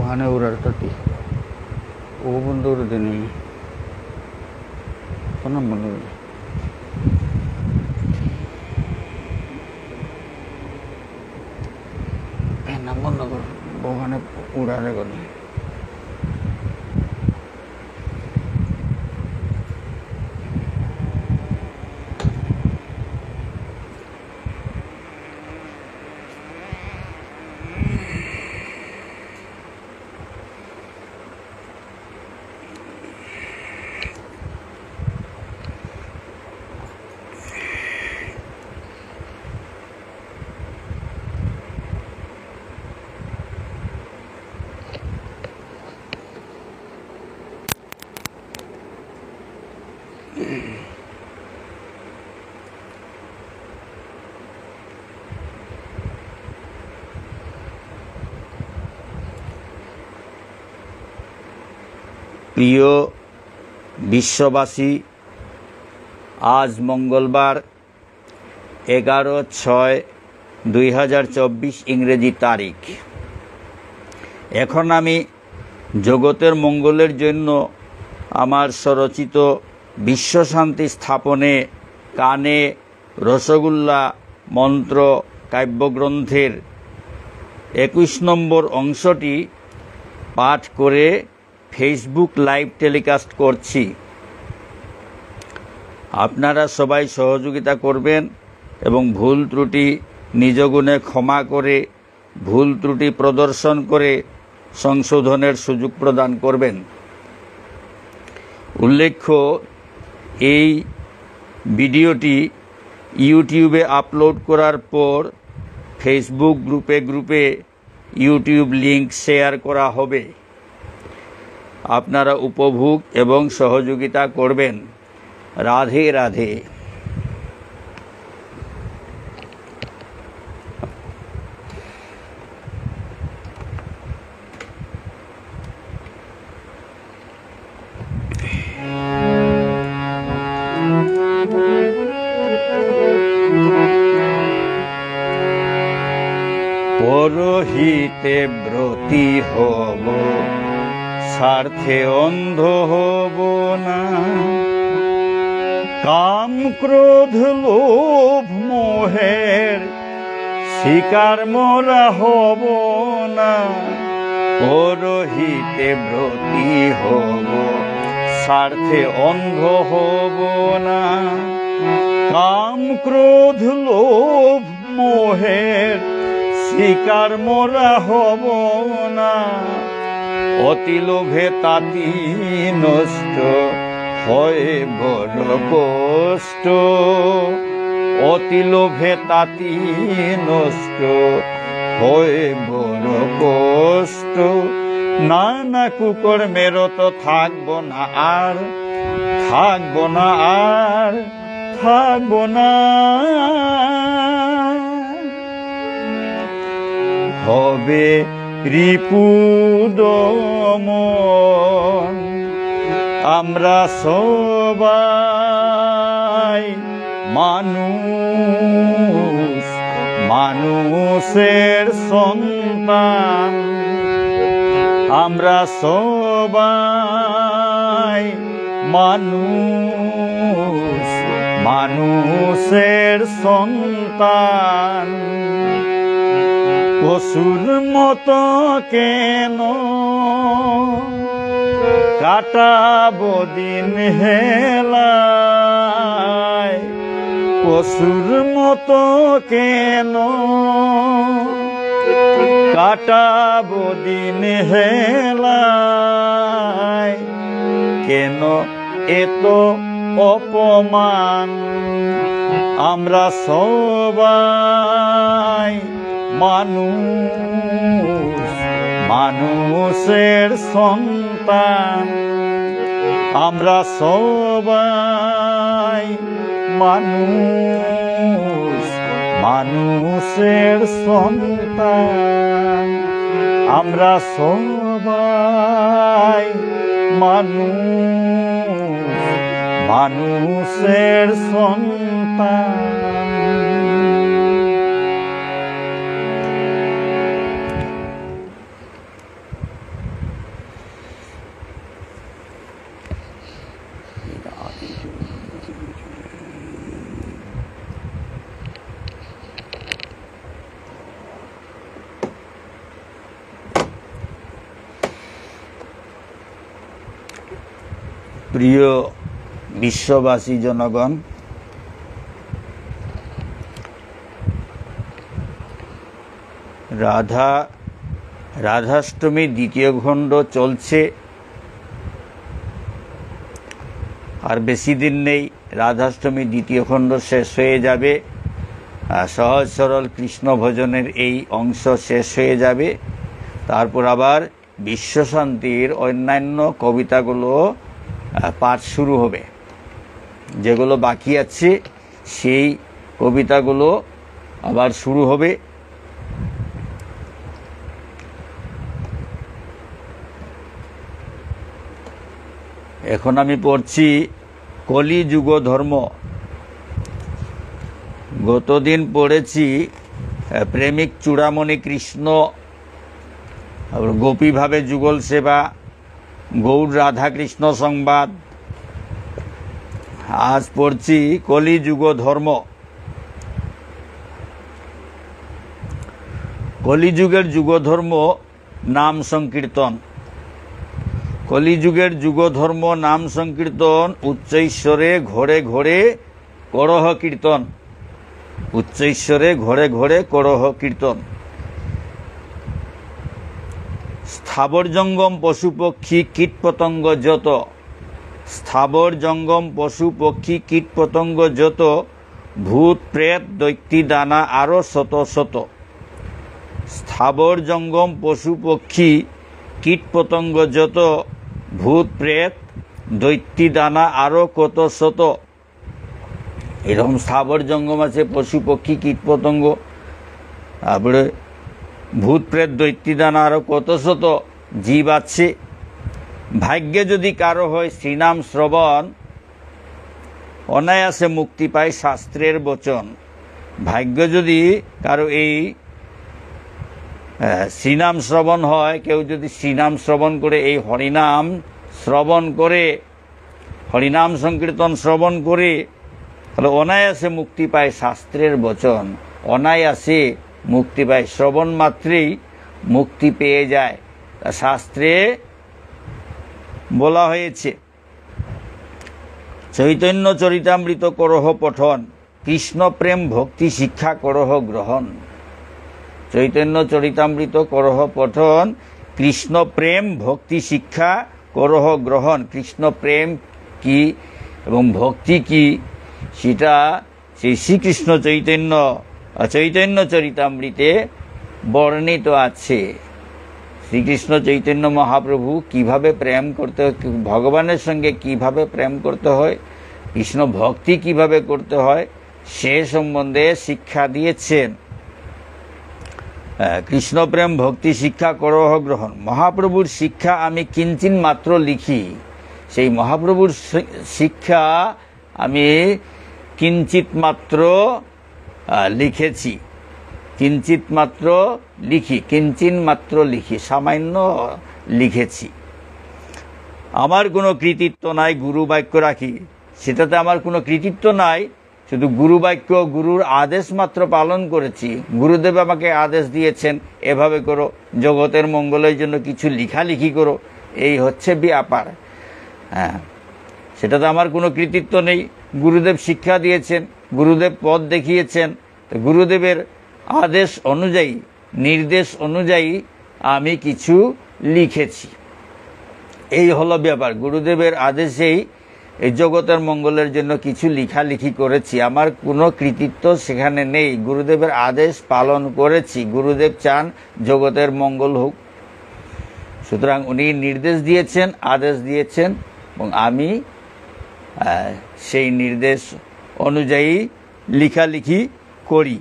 वाहने उड़ार तटी वो बंद कर देनी तो ना बंद कर ना बंद कर वाहने उड़ारे कर प्रिय विश्ववासी आज मंगलवार 11/6/2024 इंग्रेजी तारीख एखन आमी जगतेर मंगलेर जन्य आमार स्वरचित विश्व शांति स्थापने काने रसगोल्ला मंत्र काव्यग्रंथेर 21 नम्बर अंशटी पाठ करे फेसबुक लाइव टेलिकास्ट करছি আপনারা সবাই সহযোগিতা করবেন এবং ভুল ত্রুটি নিজ গুণে ক্ষমা করে ভুল ত্রুটি প্রদর্শন করে সংশোধনের সুযোগ প্রদান করবেন উল্লেখ্য এই ভিডিওটি ইউটিউবে আপলোড করার পর ফেসবুক গ্রুপে ইউটিউব লিংক শেয়ার করা হবে আপনারা উপভোগ এবং সহযোগিতা করবেন রাধে রাধে পরহিতে ব্রতী হব স্বার্থে অন্ধ হব না কাম ক্রোধ লোভ মোহের শিকার মোরা হব না পরহিতে ব্রতী হব স্বার্থে অন্ধ হব না কাম ক্রোধ লোভ মোহের শিকার মোরা হব না অতি লোভে তাতি নষ্ট হয় বড় কষ্ট অতি লোভে তাতি নষ্ট হয় বড় কষ্ট নানা কুকর্মের তো থাকবো না আর থাকবো না আর থাকবো না হবে রিপুদমন আমরা সবাই মানুষ মানুষের সন্তান আমরা সবাই মানুষ মানুষের সন্তান পশুর মতো কেন কাটাবো দিন হেলায় পশুর মতো কেন কাটাবো দিন হেলায় কেন এত অপমান আমরা সবাই মানুষ মানুষের সন্তান আমরা সবাই মানুষ মানুষের সন্তান আমরা সবাই মানুষ মানুষের সন্তান প্রিয় বিশ্ববাসী জনগণ, রাধাষ্টমী দ্বিতীয় খণ্ড চলছে। আর বেশি দিন নেই, রাধাষ্টমী দ্বিতীয় খণ্ড শেষ হয়ে যাবে। সহজ সরল কৃষ্ণ ভজনের এই অংশ শেষ হয়ে যাবে। তারপর আবার বিশ্বশান্তির অন্যান্য কবিতাগুলো পাঠ শুরু হবে। যেগুলো বাকি আছে সেই কবিতাগুলো আবার শুরু হবে। এখন আমি পড়ছি কলিযুগ ধর্ম। গতদিন পড়েছি প্রেমিক চূড়ামণি কৃষ্ণ, গোপীভাবে যুগল সেবা, গৌর রাধা কৃষ্ণ সংবাদ। আজ পড়ছি কলিযুগ ধর্ম। কলিযুগের যুগধর্ম নাম সংকীর্তন। কলিযুগের যুগধর্ম নাম সংকীর্তন, উচ্চৈশ্বরে ঘরে ঘরে করহ কীর্তন। উচ্চৈশ্বরে ঘরে ঘরে করহ কীর্তন। স্থাবর জঙ্গম পশু পক্ষী কীট পতঙ্গ যত, স্থাবর জঙ্গম পশু পক্ষী কীট পতঙ্গ যত, ভূত প্রেত দৈত্যী দানা আরো শত শত। স্থাবর জঙ্গম পশু পক্ষী কীট পতঙ্গ যত, ভূত প্রেত দৈত্যী দানা আরো কত শত। এরকম স্থাবর জঙ্গম আছে, পশু পক্ষী কীট পতঙ্গ, তারপরে ভূত প্রেত দৈত্যী দানা আরো কত শত জীব আছে। ভাগ্যে যদি কারো হয় শ্রীনাম শ্রবণ, অনায়াসে মুক্তি পায় শাস্ত্রের বচন। ভাগ্য যদি কারো এই শ্রীনাম শ্রবণ হয়, কেউ যদি শ্রীনাম শ্রবণ করে, এই হরিনাম শ্রবণ করে, হরিনাম সংকীর্তন শ্রবণ করে, তাহলে অনায়াসে মুক্তি পায় শাস্ত্রের বচন। অনায়াসে মুক্তি পায়, শ্রবণ মাত্রেই মুক্তি পেয়ে যায়। শাস্ত্রে বলা হয়েছে চৈতন্য চরিতামৃত করহ পঠন, কৃষ্ণ প্রেম ভক্তি শিক্ষা করহ গ্রহণ। চৈতন্য চরিতামৃত করহ পঠন, কৃষ্ণ প্রেম ভক্তি শিক্ষা করহ গ্রহণ। কৃষ্ণ প্রেম কি এবং ভক্তি কি সেটা সেই শ্রীকৃষ্ণ চৈতন্য চরিতামৃতে বর্ণিত আছে। শ্রীকৃষ্ণ চৈতন্য মহাপ্রভু কিভাবে প্রেম করতে হয়, ভগবানের সঙ্গে কিভাবে প্রেম করতে হয়, কৃষ্ণ ভক্তি কিভাবে করতে হয়, সে সম্বন্ধে শিক্ষা দিয়েছেন। কৃষ্ণ প্রেম ভক্তি শিক্ষা করহ গ্রহণ। মহাপ্রভুর শিক্ষা আমি কিঞ্চিন মাত্র লিখি। সেই মহাপ্রভুর শিক্ষা আমি কিঞ্চিত মাত্র লিখেছি। কিঞ্চিত মাত্র লিখি, কিঞ্চিন মাত্র লিখি, সামান্য লিখেছি। আমার কোনো কৃতিত্ব নাই, গুরু বাক্য রাখি। সেটাতে আমার কোনো কৃতিত্ব নাই, শুধু গুরু বাক্য, গুরুর আদেশ মাত্র পালন করেছি। গুরুদেব আমাকে আদেশ দিয়েছেন, এভাবে করো, জগতের মঙ্গলের জন্য কিছু লেখালেখি করো, এই হচ্ছে ব্যাপার। হ্যাঁ, সেটাতে আমার কোনো কৃতিত্ব নেই। গুরুদেব শিক্ষা দিয়েছেন, গুরুদেব পথ দেখিয়েছেন, গুরুদেবের আদেশ অনুযায়ী, নির্দেশ অনুযায়ী আমি কিছু লিখেছি। এই হলো ব্যাপার। গুরুদেবের আদেশেই এই জগতের মঙ্গলের জন্য কিছু লেখালেখি করেছি। আমার কোনো কৃতিত্ব সেখানে নেই। গুরুদেবের আদেশ পালন করেছি। গুরুদেব চান জগতের মঙ্গল হোক, সুতরাং উনি নির্দেশ দিয়েছেন, আদেশ দিয়েছেন, এবং আমি সেই নির্দেশ অনুযায়ী লেখালেখি করি।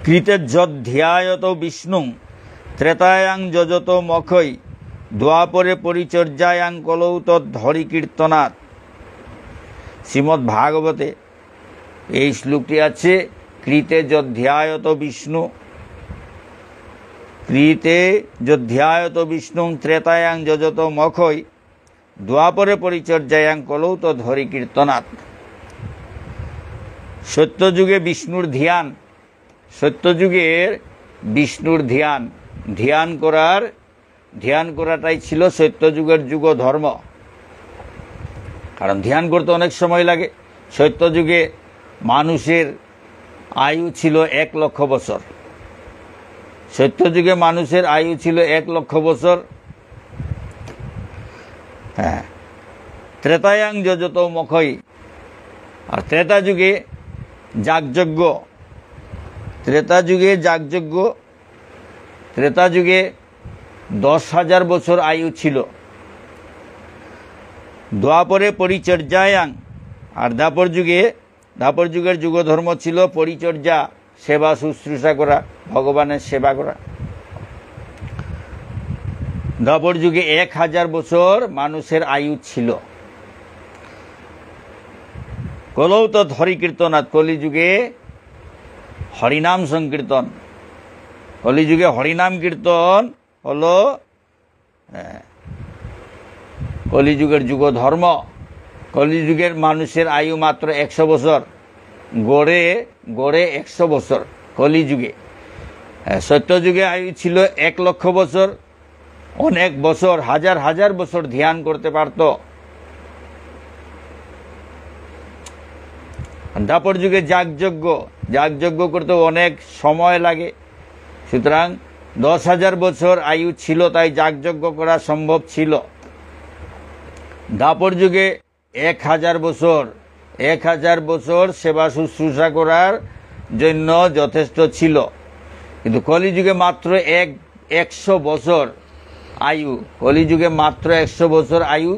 কৃতে যধ্যায়ত বিষ্ণু ত্রেতায়াং যজত মখৈ, দ্বাপরে পরিচর্যায়াং কলৌ তদ্ধরি কীর্তনাৎ। শ্রীমদ্ ভাগবতে এই শ্লোকটি আছে, কৃতে যধ্যায়ত বিষ্ণু, কৃতে যধ্যায়ত বিষ্ণু ত্রেতায়াং যজত মখৈ, দ্বাপরে পরিচর্যায়াং কলৌ তদ্ধরি কীর্তনাৎ। সত্যযুগে বিষ্ণুর ধ্যান, সত্যযুগের বিষ্ণুর ধ্যান, ধ্যান করাটাই ছিল সত্যযুগের যুগ ধর্ম। কারণ ধ্যান করতে অনেক সময় লাগে। সত্যযুগে মানুষের আয়ু ছিল 1 লক্ষ বছর। সত্যযুগে মানুষের আয়ু ছিল 1 লক্ষ বছর। হ্যাঁ, ত্রেতায়াং যজত মখই, আর ত্রেতা যুগে যাগযজ্ঞ, ত্রেতা যুগে যাগযজ্ঞ, ত্রেতা যুগে 10,000 বছর আয়ু ছিল। দ্বাপরে পরিচর্যায়াং, আর দাপর যুগের যুগ ধর্ম ছিল পরিচর্যা, সেবা শুশ্রূষা করা, ভগবানের সেবা করা। দাপর যুগে 1000 বছর মানুষের আয়ু ছিল। কলৌ তৎ হরিকীর্তনাথ, কলিযুগে হরিনাম সংকীর্তন, কলিযুগে হরিনাম কীর্তন হলো কলিযুগের যুগ ধর্ম। কলিযুগের মানুষের আয়ু মাত্র 100 বছর, গড়ে 100 বছর কলিযুগে। সত্যযুগে আয়ু ছিল 1 লক্ষ বছর। অনেক বছর, হাজার হাজার বছর ধ্যান করতে পারত। দাপর যুগে যাগযজ্ঞ করতে অনেক সময় লাগে। সুতরাং 10,000 বছর আয়ু ছিল, তাই যাগযজ্ঞ করা সম্ভব ছিল। দাপর যুগে 1000 বছর সেবা শুশ্রূষা করার জন্য যথেষ্ট ছিল। কিন্তু কলিযুগে মাত্র 100 বছর আয়ু, কলিযুগে মাত্র 100 বছর আয়ু।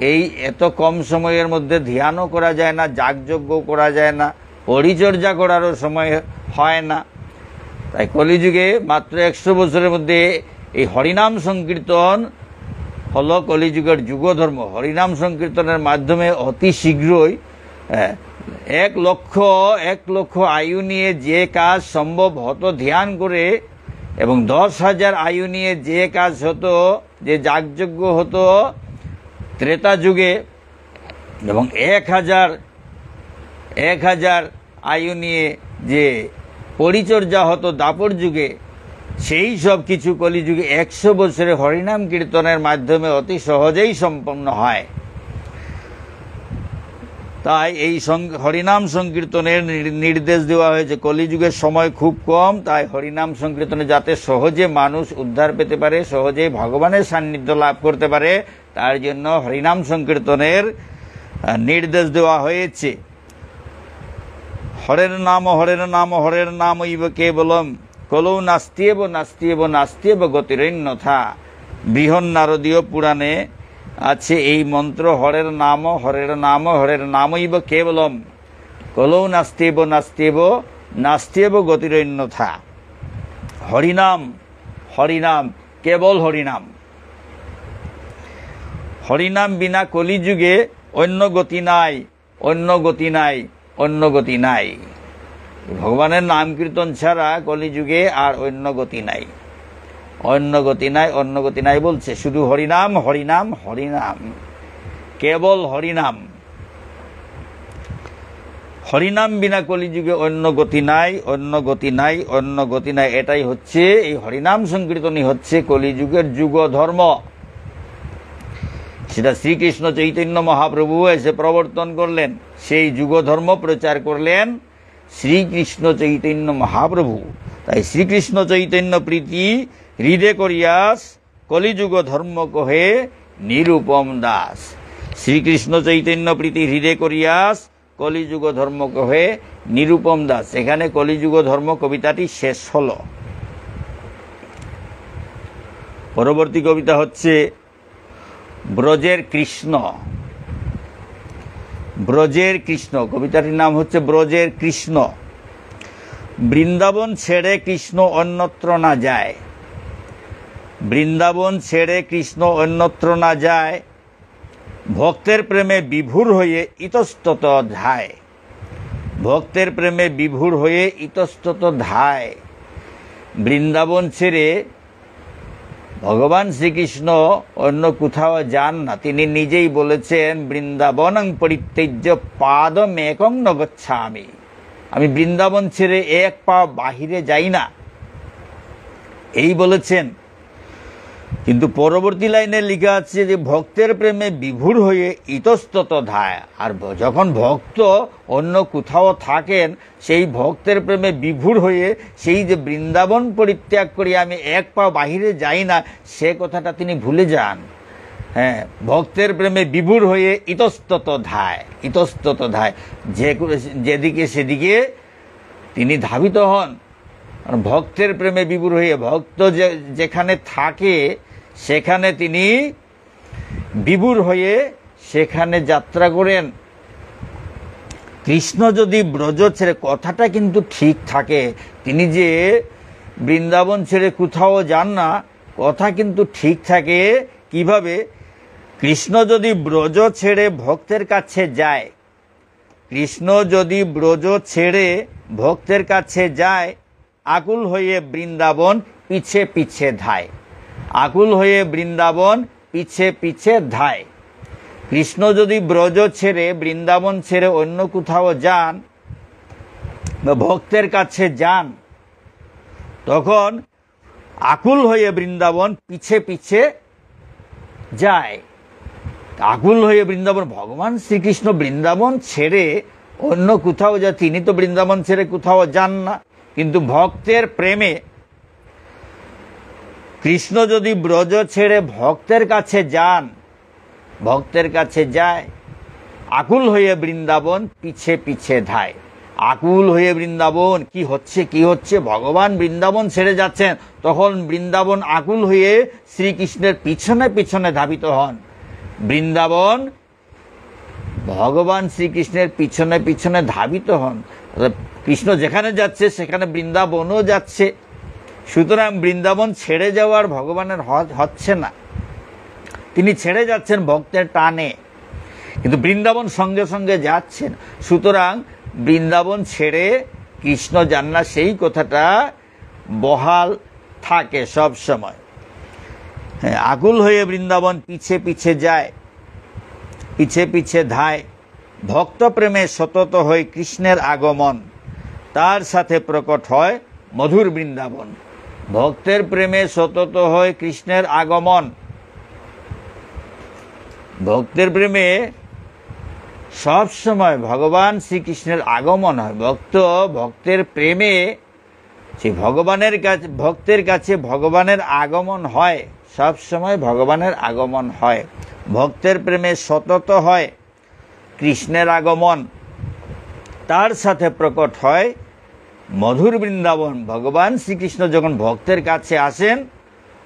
এই এত কম সময়ের মধ্যে ধ্যানও করা যায় না, যাগযজ্ঞ করা যায় না, পরিচর্যা করারও সময় হয় না। তাই কলিযুগে মাত্র 100 বছরের মধ্যে এই হরিনাম সংকীর্তন হলো কলিযুগের যুগ ধর্ম। হরিনাম সংকীর্তনের মাধ্যমে অতি শীঘ্রই 1 লক্ষ আয়ু নিয়ে যে কাজ সম্ভব হতো ধ্যান করে, এবং 10,000 আয়ু নিয়ে যে কাজ হতো, যে যাগযজ্ঞ হতো ত্রেতা যুগে, এবং 1000 আয়ু নিয়ে যে পরিচর্যা হতো দাপর যুগে, সেই সব কিছু কলিযুগে 100 বছরের হরিনাম কীর্তনের মাধ্যমে অতি সহজেই সম্পন্ন হয়। তাই এই হরিনাম সংকীর্তনের নির্দেশ দেওয়া হয়েছে। কলিযুগের সময় খুব কম, তাই হরিনাম সংকীর্তনে যাতে সহজে মানুষ উদ্ধার পেতে পারে, সহজে ভগবানের সান্নিধ্য লাভ করতে পারে, তার জন্য হরিনাম সংকীর্তনের নির্দেশ দেওয়া হয়েছে। হরের নাম ইব কেবলম, কলৌ নাস্তিয়েব গতিরন্যথা। বৃহন্নারদীয় পুরাণে আছে এই মন্ত্র, হরের নাম ইব কেবলম, কলৌ নাস্তিয়েব গতিরন্যথা। হরিনাম, কেবল হরিনাম। হরিনাম বিনা কলিযুগে অন্য গতি নাই। ভগবানের নাম কীর্তন ছাড়া কলিযুগে আর অন্য গতি নাই বলছে। শুধু হরিনাম, কেবল হরিনাম বিনা কলিযুগে অন্য গতি নাই। এটাই হচ্ছে, এই হরিনাম সংকীর্তনই হচ্ছে কলিযুগের যুগ ধর্ম। সেটা শ্রীকৃষ্ণ চৈতন্য মহাপ্রভু এসে প্রবর্তন করলেন। সেই যুগ ধর্ম প্রচার করলেন শ্রীকৃষ্ণ চৈতন্য মহাপ্রভু। তাই শ্রীকৃষ্ণ চৈতন্য প্রীতি হৃদয় করিয়াস, কলিযুগ ধর্ম কহে নিরূপম দাস। শ্রীকৃষ্ণ চৈতন্য প্রীতি হৃদয় করিয়াস, কলিযুগ ধর্ম কহে নিরূপম দাস। এখানে কলিযুগ ধর্ম কবিতাটি শেষ হল। পরবর্তী কবিতা হচ্ছে ব্রজের কৃষ্ণ। কবিতাটির নাম হচ্ছে ব্রজের কৃষ্ণ। বৃন্দাবন ছেড়ে কৃষ্ণ অন্যত্র না যায়, ভক্তের প্রেমে বিভোর হয়ে ইতস্তত ধায়। বৃন্দাবন ছেড়ে ভগবান শ্রীকৃষ্ণ অন্য কোথাও যান না। তিনি নিজেই বলেছেন, বৃন্দাবনং পরিত্যজ্য পাদমেকং ন গচ্ছামি। আমি বৃন্দাবন ছেড়ে 1 পা বাহিরে যাই না, এই বলেছেন। কিন্তু পরবর্তী লাইনে লেখা আছে যে ভক্তের প্রেমে বিভোর হয়ে ইতস্তত ধায়। আর যখন ভক্ত অন্য কোথাও থাকেন, সেই ভক্তের প্রেমে বিভোর হয়ে সেই যে বৃন্দাবন পরিত্যাগ করে আমি এক পা বাহিরে যাই না, সে কথাটা তিনি ভুলে যান। হ্যাঁ, ভক্তের প্রেমে বিভোর হয়ে ইতস্তত ধায়, ইতস্তত ধায়, যেদিকে সেদিকে তিনি ধাবিত হন। ভক্তের প্রেমে বিভোর হয়ে, ভক্ত যেখানে থাকে সেখানে তিনি বিভোর হয়ে সেখানে যাত্রা করেন। কৃষ্ণ যদি ব্রজ ছেড়ে, কথাটা কিন্তু ঠিক থাকে, তিনি যে বৃন্দাবন ছেড়ে কোথাও যান না, কথা কিন্তু ঠিক থাকে। কিভাবে? কৃষ্ণ যদি ব্রজ ছেড়ে ভক্তের কাছে যায়, কৃষ্ণ যদি ব্রজ ছেড়ে ভক্তের কাছে যায়, আকুল হয়ে বৃন্দাবন পিছে পিছে ধায়, আকুল হয়ে বৃন্দাবন পিছে পিছে ধায়। কৃষ্ণ যদি ব্রজ ছেড়ে, বৃন্দাবন ছেড়ে অন্য কোথাও যান বা ভক্তের কাছে যান, তখন আকুল হয়ে বৃন্দাবন পিছে পিছে যায়। আকুল হয়ে বৃন্দাবন, ভগবান শ্রীকৃষ্ণ বৃন্দাবন ছেড়ে অন্য কোথাও যায়, তিনি তো বৃন্দাবন ছেড়ে কোথাও যান না। কিন্তু ভক্তের প্রেমে কৃষ্ণ যদি ব্রজ ছেড়ে ভক্তের কাছে যান, ভক্তের কাছে যায়, আকুল হয়ে বৃন্দাবন পিছে পিছে ধায়। আকুল হয়ে বৃন্দাবন, কি হচ্ছে কি হচ্ছে, ভগবান বৃন্দাবন ছেড়ে যাচ্ছেন, তখন বৃন্দাবন আকুল হয়ে শ্রীকৃষ্ণের পিছনে পিছনে ধাবিত হন। বৃন্দাবন ভগবান শ্রীকৃষ্ণের পিছনে পিছনে ধাবিত হন। কৃষ্ণ যেখানে যাচ্ছে সেখানে বৃন্দাবনও যাচ্ছে। সুতরাং বৃন্দাবন ছেড়ে যাওয়ার ভগবানের হচ্ছে না, তিনি ছেড়ে যাচ্ছেন ভক্তের টানে, কিন্তু বৃন্দাবন সঙ্গে সঙ্গে যাচ্ছেন। সুতরাং বৃন্দাবন ছেড়ে কৃষ্ণ যান না, সেই কথাটা বহাল থাকে সব সময়। হ্যাঁ, আকুল হয়ে বৃন্দাবন পিছে পিছে যায়, পিছে পিছে ধায়। ভক্ত প্রেমে সতত হয় কৃষ্ণের আগমন, তার সাথে প্রকট হয় মধুর বৃন্দাবন। ভক্তের প্রেমে সতত হয় কৃষ্ণের আগমন, ভক্তের প্রেমে সব সময় ভগবান শ্রীকৃষ্ণের আগমন হয়। ভক্তের প্রেমে সেই ভগবানের কাছে, ভক্তের কাছে ভগবানের আগমন হয়, সব সময় ভগবানের আগমন হয়। ভক্তের প্রেমে সতত হয় কৃষ্ণের আগমন, তার সাথে প্রকট হয় মধুর বৃন্দাবন। ভগবান শ্রীকৃষ্ণ যখন ভক্তের কাছে আসেন,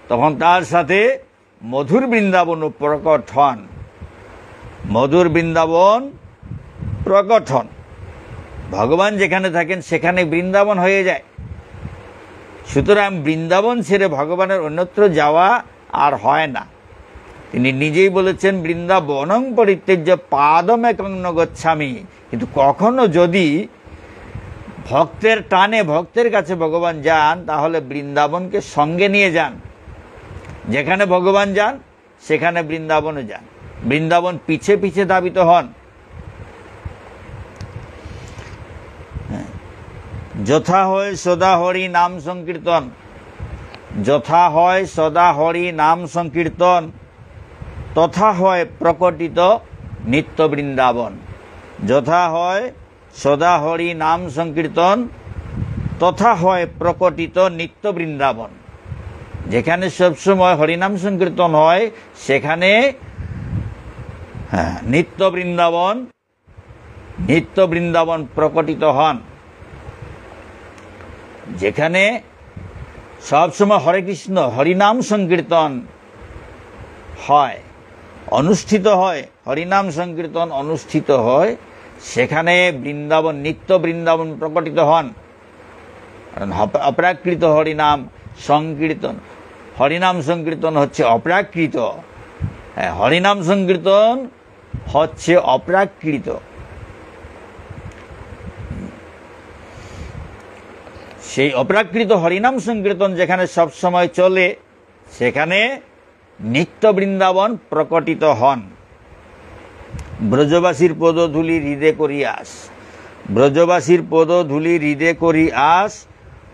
তখন তার সাথে মধুর বৃন্দাবনও প্রকট হন, মধুর বৃন্দাবন প্রকট হন। ভগবান যেখানে থাকেন সেখানে বৃন্দাবন হয়ে যায়। সুতরাং বৃন্দাবন ছেড়ে ভগবানের অন্যত্র যাওয়া আর হয় না। তিনি নিজেই বলেছেন, বৃন্দাবনং পরিত্যজ্য পাদমেকং ন গচ্ছামি। কিন্তু কখনো যদি ভক্তের টানে ভক্তের কাছে ভগবান যান, তাহলে বৃন্দাবনকে সঙ্গে নিয়ে যান। যেখানে ভগবান যান সেখানে বৃন্দাবনও যান, বৃন্দাবন পিছে পিছে ধাবিত হন। যথা হয় সদা হরি নাম সংকীর্তন, যথা হয় সদা হরি নাম সংকীর্তন, তথা হয় প্রকটিত নিত্য বৃন্দাবন। যথা হয় সদা হরি নাম সংকীর্তন, তথা হয় প্রকটিত নিত্য বৃন্দাবন। যেখানে সবসময় হরিনাম সংকীর্তন হয় সেখানে নিত্য বৃন্দাবন, নিত্য বৃন্দাবন প্রকটিত হন। যেখানে সবসময় হরে কৃষ্ণ হরিনাম সংকীর্তন হয়, অনুষ্ঠিত হয়, হরিনাম সংকীর্তন অনুষ্ঠিত হয়, সেখানে বৃন্দাবন, নিত্য বৃন্দাবন প্রকটিত হন। অপ্রাকৃত হরিনাম সংকীর্তন, হরিনাম সংকীর্তন হচ্ছে অপ্রাকৃত, হরিনাম সংকীর্তন হচ্ছে অপ্রাকৃত। সেই অপ্রাকৃত হরিনাম সংকীর্তন যেখানে সব সময় চলে, সেখানে নিত্য বৃন্দাবন প্রকটিত হন। ব্রজবাসীর পদধূলি হৃদে করি আস, ব্রজবাসীর পদধূলি হৃদে করি আস,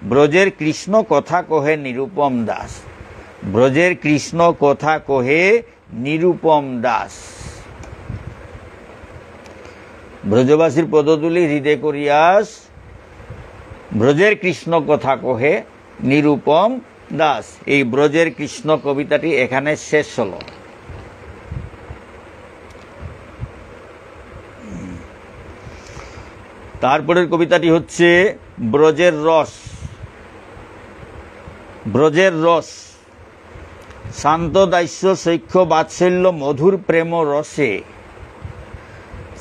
ব্রজের কৃষ্ণ কথা কহে নিরূপম দাস। ব্রজের কৃষ্ণ কথা কহে নিরুপম দাস। ব্রজবাসীর পদতুলি হৃদয় করিয়াস, ব্রজের কৃষ্ণ কথা কহে নিরুপম দাস। এই ব্রজের কৃষ্ণ কবিতাটি এখানে শেষ হল। তারপরের কবিতাটি হচ্ছে ব্রজের রস। ব্রজের রস শান্ত দাস্য সৈক্ষ বাৎসল্য মধুর প্রেম রসে।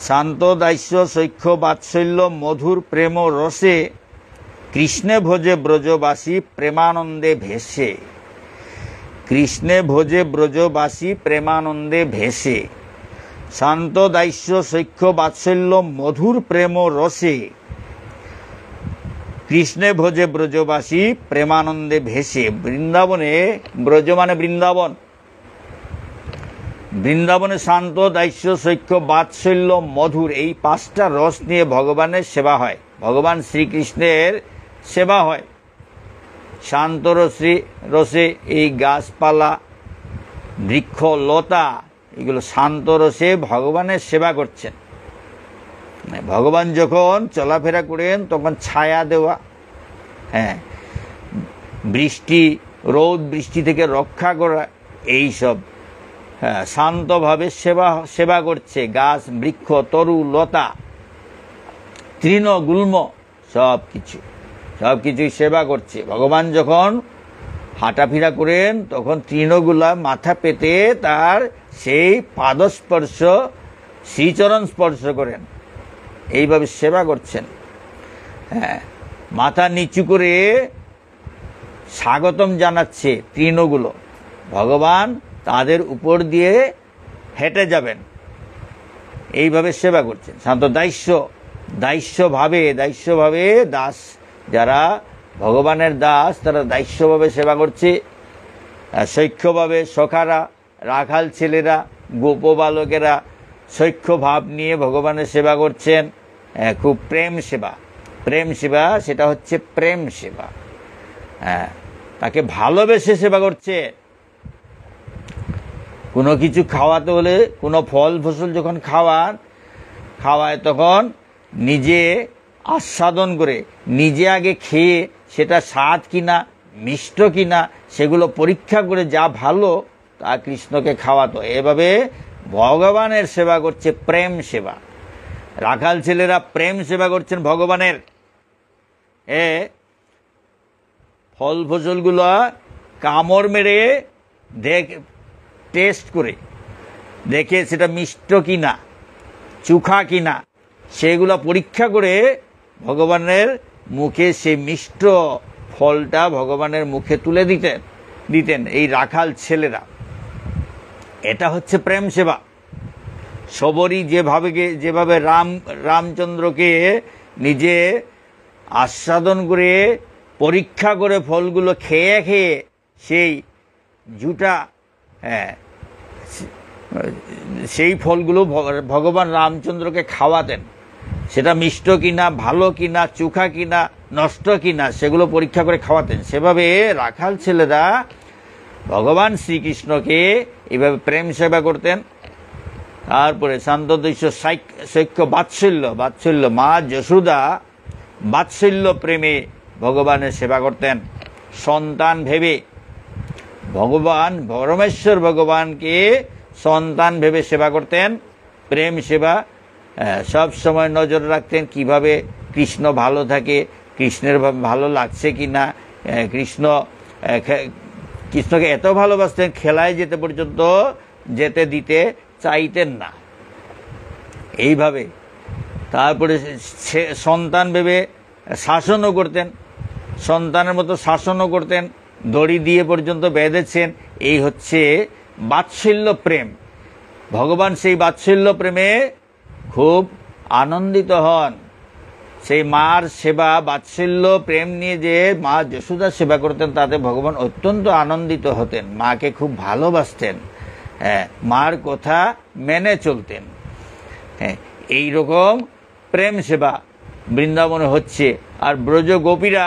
শান্ত দাস্য সৈক্ষ বাৎসল্য মধুর প্রেম রসে, কৃষ্ণে ভোজে ব্রজবাসী প্রেমানন্দে ভেসে। কৃষ্ণে ভোজে ব্রজবাসী প্রেমানন্দে ভেসে। শান্ত দাস্য সৈক্ষ বাৎসল্য মধুর প্রেম রসে, কৃষ্ণে ভোজে ব্রজবাসী প্রেমানন্দে ভেসে। বৃন্দাবনে, ব্রজ মানে বৃন্দাবন, বৃন্দাবনে শান্ত দাস্য সৈক্য বাৎসল্য মধুর, এই পাঁচটা রস নিয়ে ভগবানের সেবা হয়, ভগবান শ্রীকৃষ্ণের সেবা হয়। শান্ত রসে এই গাছপালা বৃক্ষ লতা এগুলো শান্ত রসে ভগবানের সেবা করছেন। ভগবান যখন চলাফেরা করেন তখন ছায়া দেওয়া, বৃষ্টি রোদ বৃষ্টি থেকে রক্ষা করা, এইসব শান্তভাবে সেবা করছে। গাছ বৃক্ষ তরু লতা তৃণ গুল্ম সবকিছুই সেবা করছে। ভগবান যখন হাঁটাফেরা করেন তখন তৃণগুলা মাথা পেতে তার সেই পাদস্পর্শ শ্রীচরণ স্পর্শ করেন, এইভাবে সেবা করছেন। মাথা নিচু করে স্বাগতম জানাচ্ছে তৃণগুলো, ভগবান তাদের উপর দিয়ে হেঁটে যাবেন, এইভাবে সেবা করছেন। শান্ত দাস্যভাবে দাস, যারা ভগবানের দাস তারা দাস্যভাবে সেবা করছে। সৈক্যভাবে সখারা, রাখাল ছেলেরা, গোপবালকেরা সৈক্য ভাব নিয়ে ভগবানের সেবা করছেন। খুব প্রেম সেবা, সেটা হচ্ছে প্রেম সেবা। তাকে ভালোবেসে সেবা করছে। কোনো কিছু খাওয়াতে হলে, কোনো ফল ফসল যখন খাওয়ায় তখন নিজে আস্বাদন করে, নিজে আগে খেয়ে সেটা স্বাদ কিনা মিষ্ট কিনা সেগুলো পরীক্ষা করে যা ভালো তা কৃষ্ণকে খাওয়াতো। এভাবে ভগবানের সেবা করছে, প্রেম সেবা। রাখাল ছেলেরা প্রেম সেবা করছেন ভগবানের। ফল ফসলগুলো কামড় মেরে টেস্ট করে দেখে সেটা মিষ্ট কিনা চুখা কিনা সেগুলো পরীক্ষা করে ভগবানের মুখে সেই মিষ্ট ফলটা ভগবানের মুখে তুলে দিতেন এই রাখাল ছেলেরা। এটা হচ্ছে প্রেম সেবা। সবরই যেভাবে রামচন্দ্রকে নিজে আস্বাদন করে পরীক্ষা করে ফলগুলো খেয়ে সেই সেই ফলগুলো ভগবান রামচন্দ্রকে খাওয়াতেন, সেটা মিষ্ট কিনা ভালো কিনা চুখা কিনা নষ্ট কিনা সেগুলো পরীক্ষা করে খাওয়াতেন। সেভাবে রাখাল ছেলেরা ভগবান শ্রীকৃষ্ণকে এইভাবে প্রেম সেবা করতেন। তারপরে শান্তদস্য সৈক্য বাৎসল্য, মা যশোদা বাৎসল্য প্রেমে ভগবানের সেবা করতেন। সন্তান ভেবে ভগবান পরমেশ্বর ভগবানকে সন্তান ভেবে সেবা করতেন, প্রেম সেবা। সব সময় নজর রাখতেন কিভাবে কৃষ্ণ ভালো থাকে, কৃষ্ণের ভালো লাগছে কিনা। কৃষ্ণকে এত ভালোবাসতেন খেলায় যেতে পর্যন্ত যেতে দিতে চাইতেন না। এইভাবে তারপরে সন্তান ভেবে শাসনও করতেন, সন্তানের মতো শাসনও করতেন, দড়ি দিয়ে পর্যন্ত বেঁধেছেন। এই হচ্ছে বাৎসল্য প্রেম। ভগবান সেই বাৎসল্য প্রেমে খুব আনন্দিত হন। সেই মার সেবা বাৎসল্য প্রেম নিয়ে যে মা যশোদা সেবা করতেন তাতে ভগবান অত্যন্ত আনন্দিত হতেন, মাকে খুব ভালোবাসতেন, মার কথা মেনে চলতেন। এই রকম প্রেম সেবা বৃন্দাবনে হচ্ছে। আর ব্রজ গোপীরা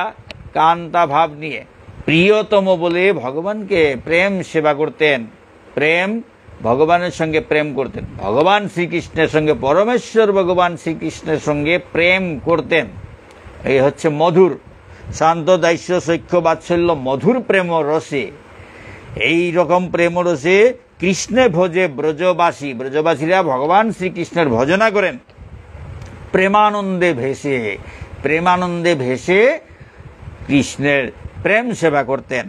কান্তা ভাব নিয়ে প্রিয়তম বলে ভগবানকে প্রেম সেবা করতেন, প্রেম ভগবানের সঙ্গে প্রেম করতেন, ভগবান শ্রীকৃষ্ণের সঙ্গে, পরমেশ্বর ভগবান শ্রীকৃষ্ণের সঙ্গে প্রেম করতেন। এই হচ্ছে মধুর শান্ত দাস্য সখ্য বাৎসল্য মধুর প্রেম রসে। এই রকম প্রেম রসে কৃষ্ণে ভোজে ব্রজবাসী, ব্রজবাসীরা ভগবান শ্রীকৃষ্ণের ভজনা করেন প্রেমানন্দে ভেসে, প্রেমানন্দে ভেসে কৃষ্ণের প্রেম সেবা করতেন।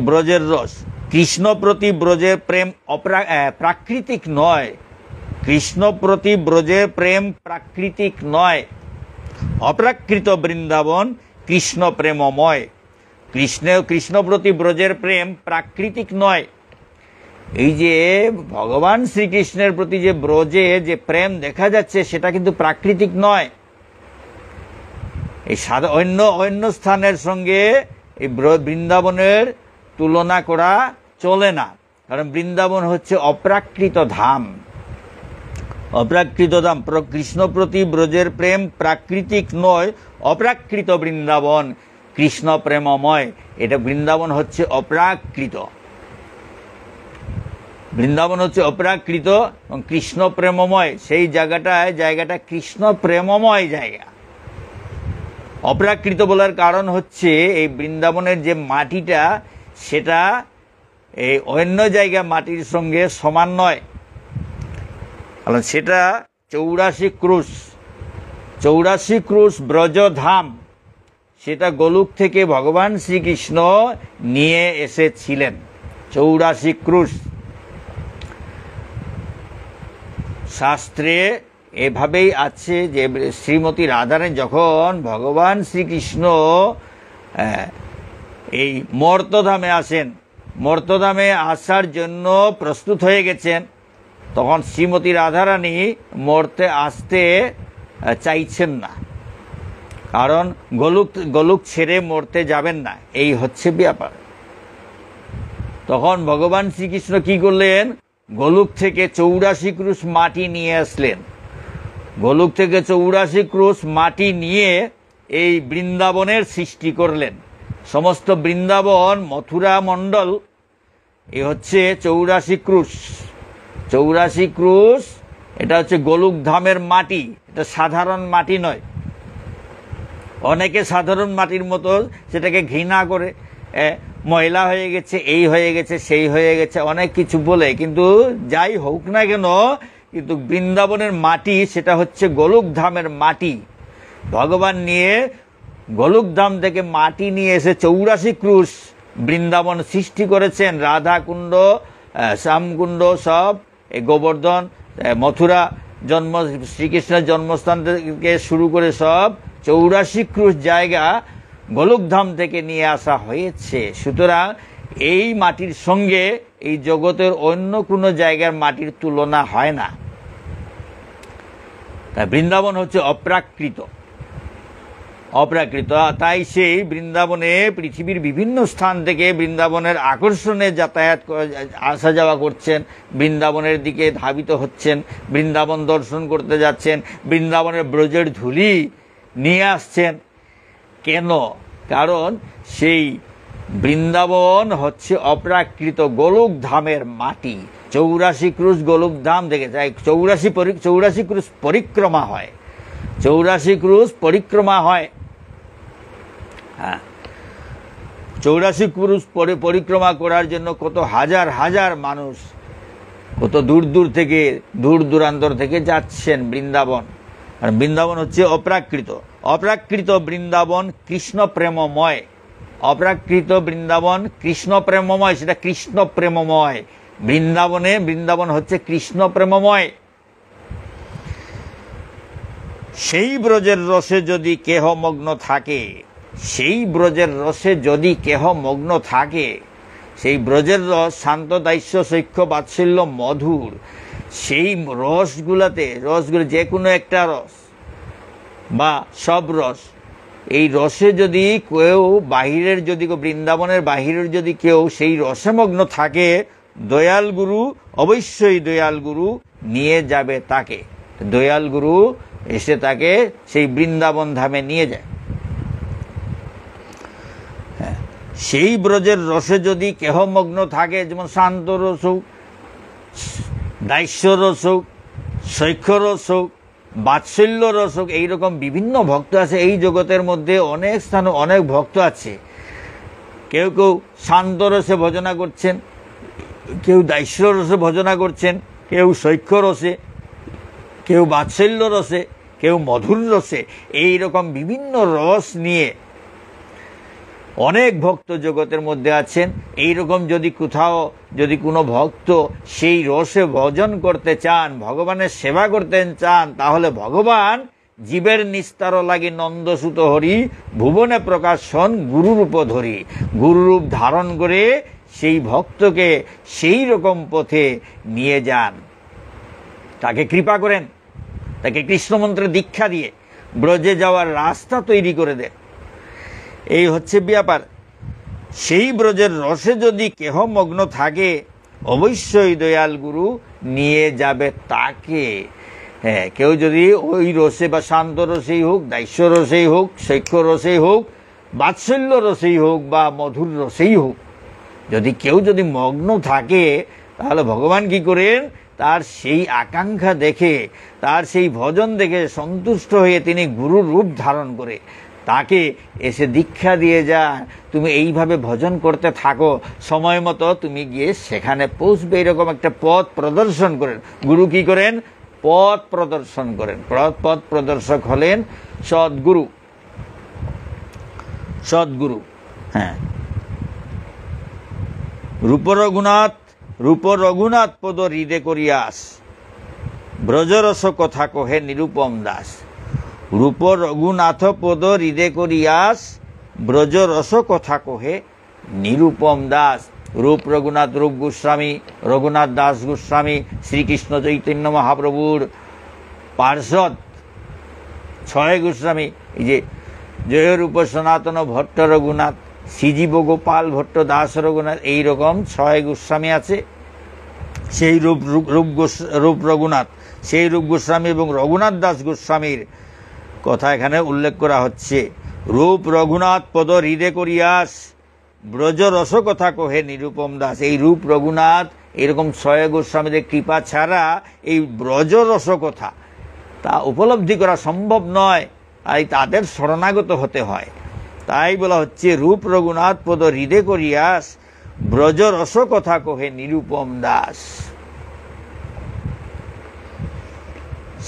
ব্রজের রস, কৃষ্ণ প্রতি ব্রজের প্রেম প্রাকৃতিক নয়, কৃষ্ণ প্রতি ব্রজের প্রেম প্রাকৃতিক নয়, অপ্রাকৃত বৃন্দাবন কৃষ্ণ প্রেমময়। কৃষ্ণ প্রতি ব্রজের প্রেম প্রাকৃতিক নয়। এই যে ভগবান শ্রীকৃষ্ণের প্রতি যে ব্রজে যে প্রেম দেখা যাচ্ছে সেটা কিন্তু প্রাকৃতিক নয়। এই অন্য স্থানের সঙ্গে এই বৃন্দাবনের তুলনা করা চলে না, কারণ বৃন্দাবন হচ্ছে অপ্রাকৃত ধাম, অপ্রাকৃত ধাম। কৃষ্ণ প্রতি ব্রজের প্রেম প্রাকৃতিক নয়, অপ্রাকৃত বৃন্দাবন কৃষ্ণ প্রেমময়। এটা বৃন্দাবন হচ্ছে অপ্রাকৃত, বৃন্দাবন হচ্ছে অপ্রাকৃত এবং কৃষ্ণ প্রেমময়। সেই জায়গাটা কৃষ্ণ প্রেমময় জায়গা। অপ্রাকৃত বলার কারণ হচ্ছে এই বৃন্দাবনের যে মাটিটা সেটা এই অন্য জায়গা মাটির সঙ্গে সমান নয়, কারণ সেটা 84 ক্রুশ ব্রজধাম, সেটা গোলক থেকে ভগবান শ্রীকৃষ্ণ নিয়ে এসেছিলেন 84 ক্রুশ। শাস্ত্রে এভাবেই আছে যে শ্রীমতী রাধারানী যখন ভগবান শ্রীকৃষ্ণ এই মর্তধামে আসেন, মর্তধামে আসার জন্য প্রস্তুত হয়ে গেছেন, তখন শ্রীমতী রাধারানী মর্তে আসতে চাইছেন না, কারণ গোলক ছেড়ে মর্তে যাবেন না, এই হচ্ছে ব্যাপার। তখন ভগবান শ্রীকৃষ্ণ কি করলেন, গোলক থেকে 84 ক্রুশ মাটি নিয়ে আসলেন। গোলক থেকে 84 ক্রুশ মাটি নিয়ে এই বৃন্দাবনের সৃষ্টি করলেন। সমস্ত বৃন্দাবন মথুরা মণ্ডল এ হচ্ছে 84 ক্রুশ। 84 ক্রুশ এটা হচ্ছে গোলক ধামের মাটি, এটা সাধারণ মাটি নয়। অনেকে সাধারণ মাটির মতো সেটাকে ঘৃণা করে, ময়লা হয়ে গেছে, এই হয়ে গেছে, সেই হয়ে গেছে, অনেক কিছু বলে। কিন্তু যাই হোক না কেন, কিন্তু বৃন্দাবনের মাটি সেটা হচ্ছে গোলক ধামের মাটি। ভগবান নিয়ে গোলক ধাম থেকে মাটি নিয়ে এসে 84 ক্রুশ বৃন্দাবন সৃষ্টি করেছেন। রাধাকুণ্ড, শ্যামকুণ্ড সব, এই গোবর্ধন, মথুরা শ্রীকৃষ্ণের জন্মস্থান থেকে শুরু করে সব 84 ক্রুশ জায়গা গোলকধাম থেকে নিয়ে আসা হয়েছে। সুতরাং এই মাটির সঙ্গে এই জগতের অন্য কোনো জায়গার মাটির তুলনা হয় না। তাই বৃন্দাবন হচ্ছে অপ্রাকৃত। তাই সেই বৃন্দাবনে পৃথিবীর বিভিন্ন স্থান থেকে বৃন্দাবনের আকর্ষণে যাতায়াত আসা যাওয়া করছেন, বৃন্দাবনের দিকে ধাবিত হচ্ছেন, বৃন্দাবন দর্শন করতে যাচ্ছেন, বৃন্দাবনের ব্রজের ধুলি নিয়ে আসছেন। কেন? কারণ সেই বৃন্দাবন হচ্ছে অপ্রাকৃত গোলক ধামের মাটি। 84 ক্রুশ গোলক ধাম থেকে, তাই 84 ক্রুশ পরিক্রমা হয়, 84 ক্রুশ পরিক্রমা হয়। হ্যাঁ, 84 ক্রুশ পরিক্রমা করার জন্য কত হাজার হাজার মানুষ কত দূর দূরান্তর থেকে যাচ্ছেন বৃন্দাবন। আর বৃন্দাবন হচ্ছে অপ্রাকৃত বৃন্দাবন কৃষ্ণ প্রেমময়। অপ্রাকৃত বৃন্দাবন কৃষ্ণ প্রেমময়, সেটা কৃষ্ণ প্রেমময়। বৃন্দাবন হচ্ছে কৃষ্ণ প্রেমময়। সেই ব্রজের রসে যদি কেহ মগ্ন থাকে, সেই ব্রজের রসে যদি কেহ মগ্ন থাকে, সেই ব্রজের রস শান্ত দাস্য সখ্য বাৎসল্য মধুর, সেই রসগুলো যে কোনো একটা রস বা সব রস, এই রসে যদি কেউ বৃন্দাবনের বাহিরের যদি কেউ সেই রসে মগ্ন থাকে, দয়াল গুরু, অবশ্যই দয়াল গুরু নিয়ে যাবে তাকে। দয়াল গুরু এসে তাকে সেই বৃন্দাবন ধামে নিয়ে যায়। হ্যাঁ, সেই ব্রজের রসে যদি কেহ মগ্ন থাকে, যেমন শান্ত রস হোক, দাস্য রস হোক, শৈক্ষ রস হোক, বাৎসল্য রস হোক, এইরকম বিভিন্ন ভক্ত আছে এই জগতের মধ্যে। অনেক স্থানে অনেক ভক্ত আছে। কেউ কেউ শান্ত রসে ভজনা করছেন, কেউ দাস্য রসে ভজনা করছেন, কেউ শৈক্ষ রসে, কেউ বাৎসল্য রসে, কেউ মধুর রসে। এইরকম বিভিন্ন রস নিয়ে অনেক ভক্ত জগতের মধ্যে আছেন। এইরকম যদি কোথাও যদি কোনো ভক্ত সেই রসে ভজন করতে চান, ভগবানের সেবা করতে চান, তাহলে ভগবান জীবের নিস্তার লাগি নন্দসুত হরি, ভুবনে প্রকাশন গুরুরূপ ধরি। গুরুরূপ ধারণ করে সেই ভক্তকে সেই রকম পথে নিয়ে যান, তাকে কৃপা করেন, তাকে কৃষ্ণমন্ত্রে দীক্ষা দিয়ে ব্রজে যাওয়ার রাস্তা তৈরি করে দেন। এই হচ্ছে ব্যাপার। সেই ব্রজের রসে যদি কেহ মগ্ন থাকে, অবশ্যই দয়াল গুরু নিয়ে যাবে তাকে। হ্যাঁ, কেউ যদি ওই রসে বা শান্ত রসেই হোক, দাস্য রসেই হোক, শৈক্ষ রসেই হোক, বাৎসল্য রসেই হোক বা মধুর রসেই হোক, যদি কেউ যদি মগ্ন থাকে, তাহলে ভগবান কি করেন, তার সেই আকাঙ্ক্ষা দেখে, তার সেই ভজন দেখে সন্তুষ্ট হয়ে তিনি গুরুর রূপ ধারণ করে তাকে এসে দীক্ষা দিয়ে যান। তুমি এইভাবে ভজন করতে থাকো, সময় মতো তুমি গিয়ে সেখানে পৌঁছবে। এরকম একটা পথ প্রদর্শন করেন গুরু। কি করেন? পথ প্রদর্শন করেন। পথ প্রদর্শক হলেন সদ্গুরু। সদ্গুরু, হ্যাঁ। রূপ রঘুনাথ পদ হৃদে করিয়াস, ব্রজরস কথা কহে নিরুপম দাস। রূপ রঘুনাথ পদ হৃদে করিয়াস, ব্রজরস কথা কহে নিরুপম দাস। রূপ রঘুনাথ রূপ গোস্বামী, রঘুনাথ দাস গোস্বামী শ্রীকৃষ্ণ চৈতন্য মহাপ্রভুর পার্ষদ 6 গোস্বামী। এই যে জয়রূপ সনাতন ভট্ট রঘুনাথ, শ্রীজীব গোপাল ভট্ট দাস রঘুনাথ, এইরকম 6 গোস্বামী আছে। সেই রূপ রঘুনাথ, সেই রূপ গোস্বামী এবং রঘুনাথ দাস গোস্বামীর কথা এখানে উল্লেখ করা হচ্ছে। রূপ রঘুনাথ পদ হৃদে করিয়াস, ব্রজ রস কথা কহে নিরুপম দাস। এই রূপ রঘুনাথ এরকম 6 গোস্বামীদের কৃপা ছাড়া এই ব্রজ রস কথা তা উপলব্ধি করা সম্ভব নয়। তাই তাদের শরণাগত হতে হয়। তাই বলা হচ্ছে রূপ রঘুনাথ পদ হৃদে করিয়াস, ব্রজ রস কথা কহে নিরুপম দাস।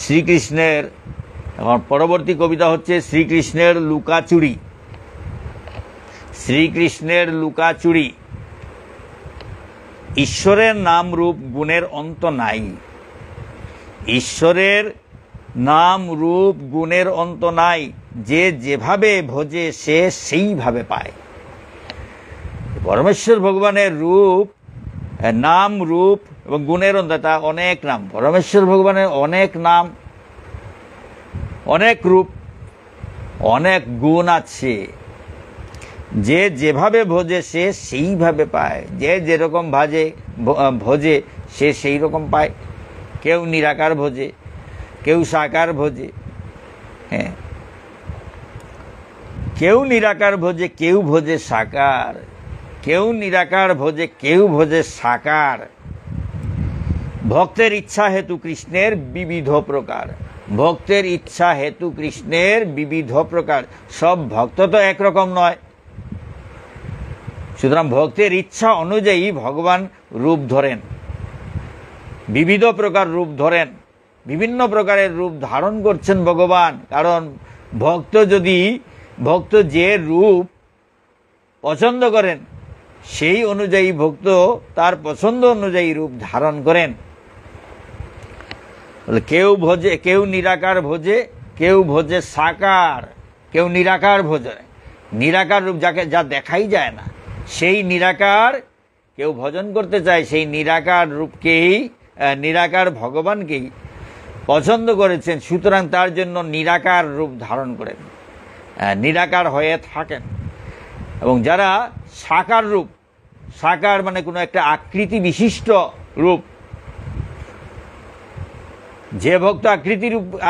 শ্রীকৃষ্ণের এখন পরবর্তী কবিতা হচ্ছে শ্রীকৃষ্ণের লুকাচুরি। শ্রীকৃষ্ণের লুকাচুরি। ঈশ্বরের নাম রূপ গুণের অন্ত নাই। ঈশ্বরের নাম রূপ গুণের অন্ত নাই, যে যেভাবে ভজে সে সেইভাবে পায়। পরমেশ্বর ভগবানের রূপ, নাম রূপ এবং গুণের অন্ত, তা অনেক নাম। পরমেশ্বর ভগবানের অনেক নাম, অনেক রূপ, অনেক গুণ আছে। যে যেভাবে ভজে সে সেইভাবে পায়। যে যেরকম ভজে সে সেই রকম পায়। কেউ নিরাকার ভজে, কেউ সাকার ভজে। হ্যাঁ, কেউ নিরাকার ভজে, কেউ ভজে সাকার। কেউ নিরাকার ভজে, কেউ ভজে সাকার। ভক্তের ইচ্ছা হেতু কৃষ্ণের বিবিধ প্রকার। ভক্তের ইচ্ছা হেতু কৃষ্ণের বিবিধ প্রকার। সব ভক্ত তো একরকম নয়। সুতরাং ভক্তের ইচ্ছা অনুযায়ী ভগবান রূপ ধরেন, বিবিধ প্রকার রূপ ধরেন, বিভিন্ন প্রকারের রূপ ধারণ করছেন ভগবান। কারণ ভক্ত যে রূপ পছন্দ করেন সেই অনুযায়ী ভক্ত তার পছন্দ অনুযায়ী রূপ ধারণ করেন। কেউ নিরাকার ভজে, কেউ ভজে সাকার। কেউ নিরাকার ভজে, নিরাকার রূপ যা দেখাই যায় না সেই নিরাকার কেউ ভজন করতে চায়। সেই নিরাকার রূপকেই, নিরাকার ভগবানকেই পছন্দ করেছেন। সুতরাং তার জন্য নিরাকার রূপ ধারণ করেন, নিরাকার হয়ে থাকেন। এবং যারা সাকার রূপ, সাকার মানে কোনো একটা আকৃতি রূপ, যে ভক্ত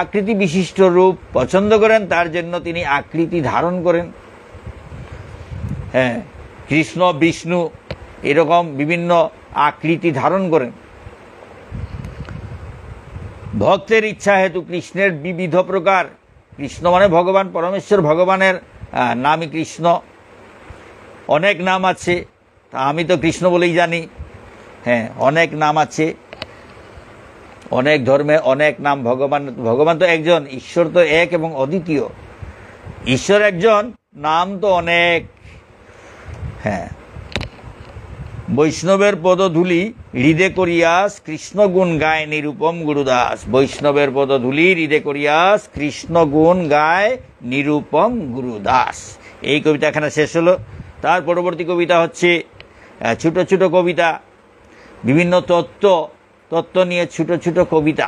আকৃতি বিশিষ্ট রূপ পছন্দ করেন তার জন্য তিনি আকৃতি ধারণ করেন। হ্যাঁ, কৃষ্ণ বিষ্ণু এরকম বিভিন্ন আকৃতি ধারণ করেন। ভক্তের ইচ্ছা হেতু কৃষ্ণের বিবিধ প্রকার, কৃষ্ণ মানে ভগবান, পরমেশ্বর ভগবানের নামই কৃষ্ণ। অনেক নাম আছে, তা আমি তো কৃষ্ণ বলেই জানি। হ্যাঁ, অনেক নাম আছে, অনেক ধর্মে অনেক নাম। ভগবান তো একজন, ঈশ্বর তো এক এবং অদ্বিতীয়। ঈশ্বর একজন, নাম তো অনেক। হ্যাঁ, বৈষ্ণবের পদধূলি হৃদে করিয়াস কৃষ্ণ গুণ গায় নিরূপম গুরুদাস। বৈষ্ণবের পদধূলি হৃদে করিয়াস কৃষ্ণ গুণ গায় নিরূপম গুরুদাস। এই কবিতা এখানে শেষ হলো। তার পরবর্তী কবিতা হচ্ছে ছোট ছোট কবিতা, বিভিন্ন তত্ত্ব নিয়ে ছোট ছোট কবিতা।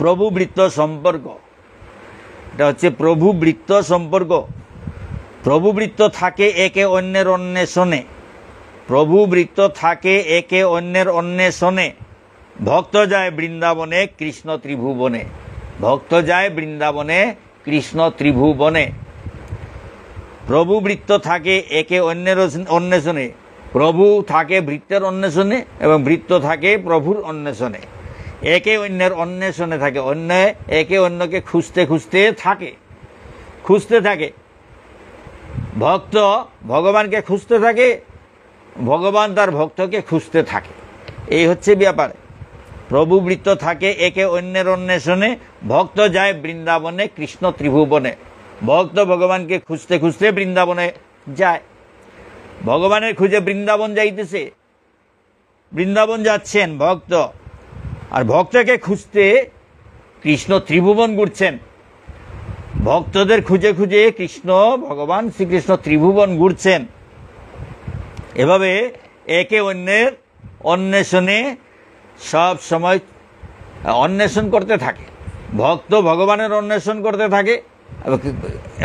প্রভু বৃত্ত সম্পর্ক, এটা হচ্ছে প্রভু বৃত্ত সম্পর্ক। প্রভু বৃত্ত থাকে একে অন্যের অন্বেষণে, প্রভু বৃত্ত থাকে একে অন্যের অন্বেষণে। ভক্ত যায় বৃন্দাবনে কৃষ্ণ ত্রিভুবনে, ভক্ত যায় বৃন্দাবনে কৃষ্ণ ত্রিভুবনে। প্রভু বৃত্ত থাকে একে অন্যের অন্বেষণে, প্রভু থাকে বৃত্তের অন্বেষণে এবং বৃত্ত থাকে প্রভুর অন্বেষণে। একে অন্যের অন্বেষণে থাকে, অন্য একে অন্যকে খুঁজতে থাকে। ভক্ত ভগবানকে খুঁজতে থাকে, ভগবান তার ভক্তকে খুঁজতে থাকে। এই হচ্ছে ব্যাপার। প্রভু বৃত্ত থাকে একে অন্যের অন্বেষণে, ভক্ত যায় বৃন্দাবনে কৃষ্ণ ত্রিভুবনে। ভক্ত ভগবানকে খুঁজতে খুঁজতে বৃন্দাবনে যায়, ভগবানের খুঁজে বৃন্দাবন যাইতেছে, বৃন্দাবন যাচ্ছেন ভক্ত, আর ভক্তকে খুঁজতে কৃষ্ণ ত্রিভুবন ঘুরছেন। ভক্তদের খুঁজে খুঁজে ভগবান শ্রীকৃষ্ণ ত্রিভুবন ঘুরছেন। এভাবে একে অন্যের অন্বেষণে সব সময় অন্বেষণ করতে থাকে। ভক্ত ভগবানের অন্বেষণ করতে থাকে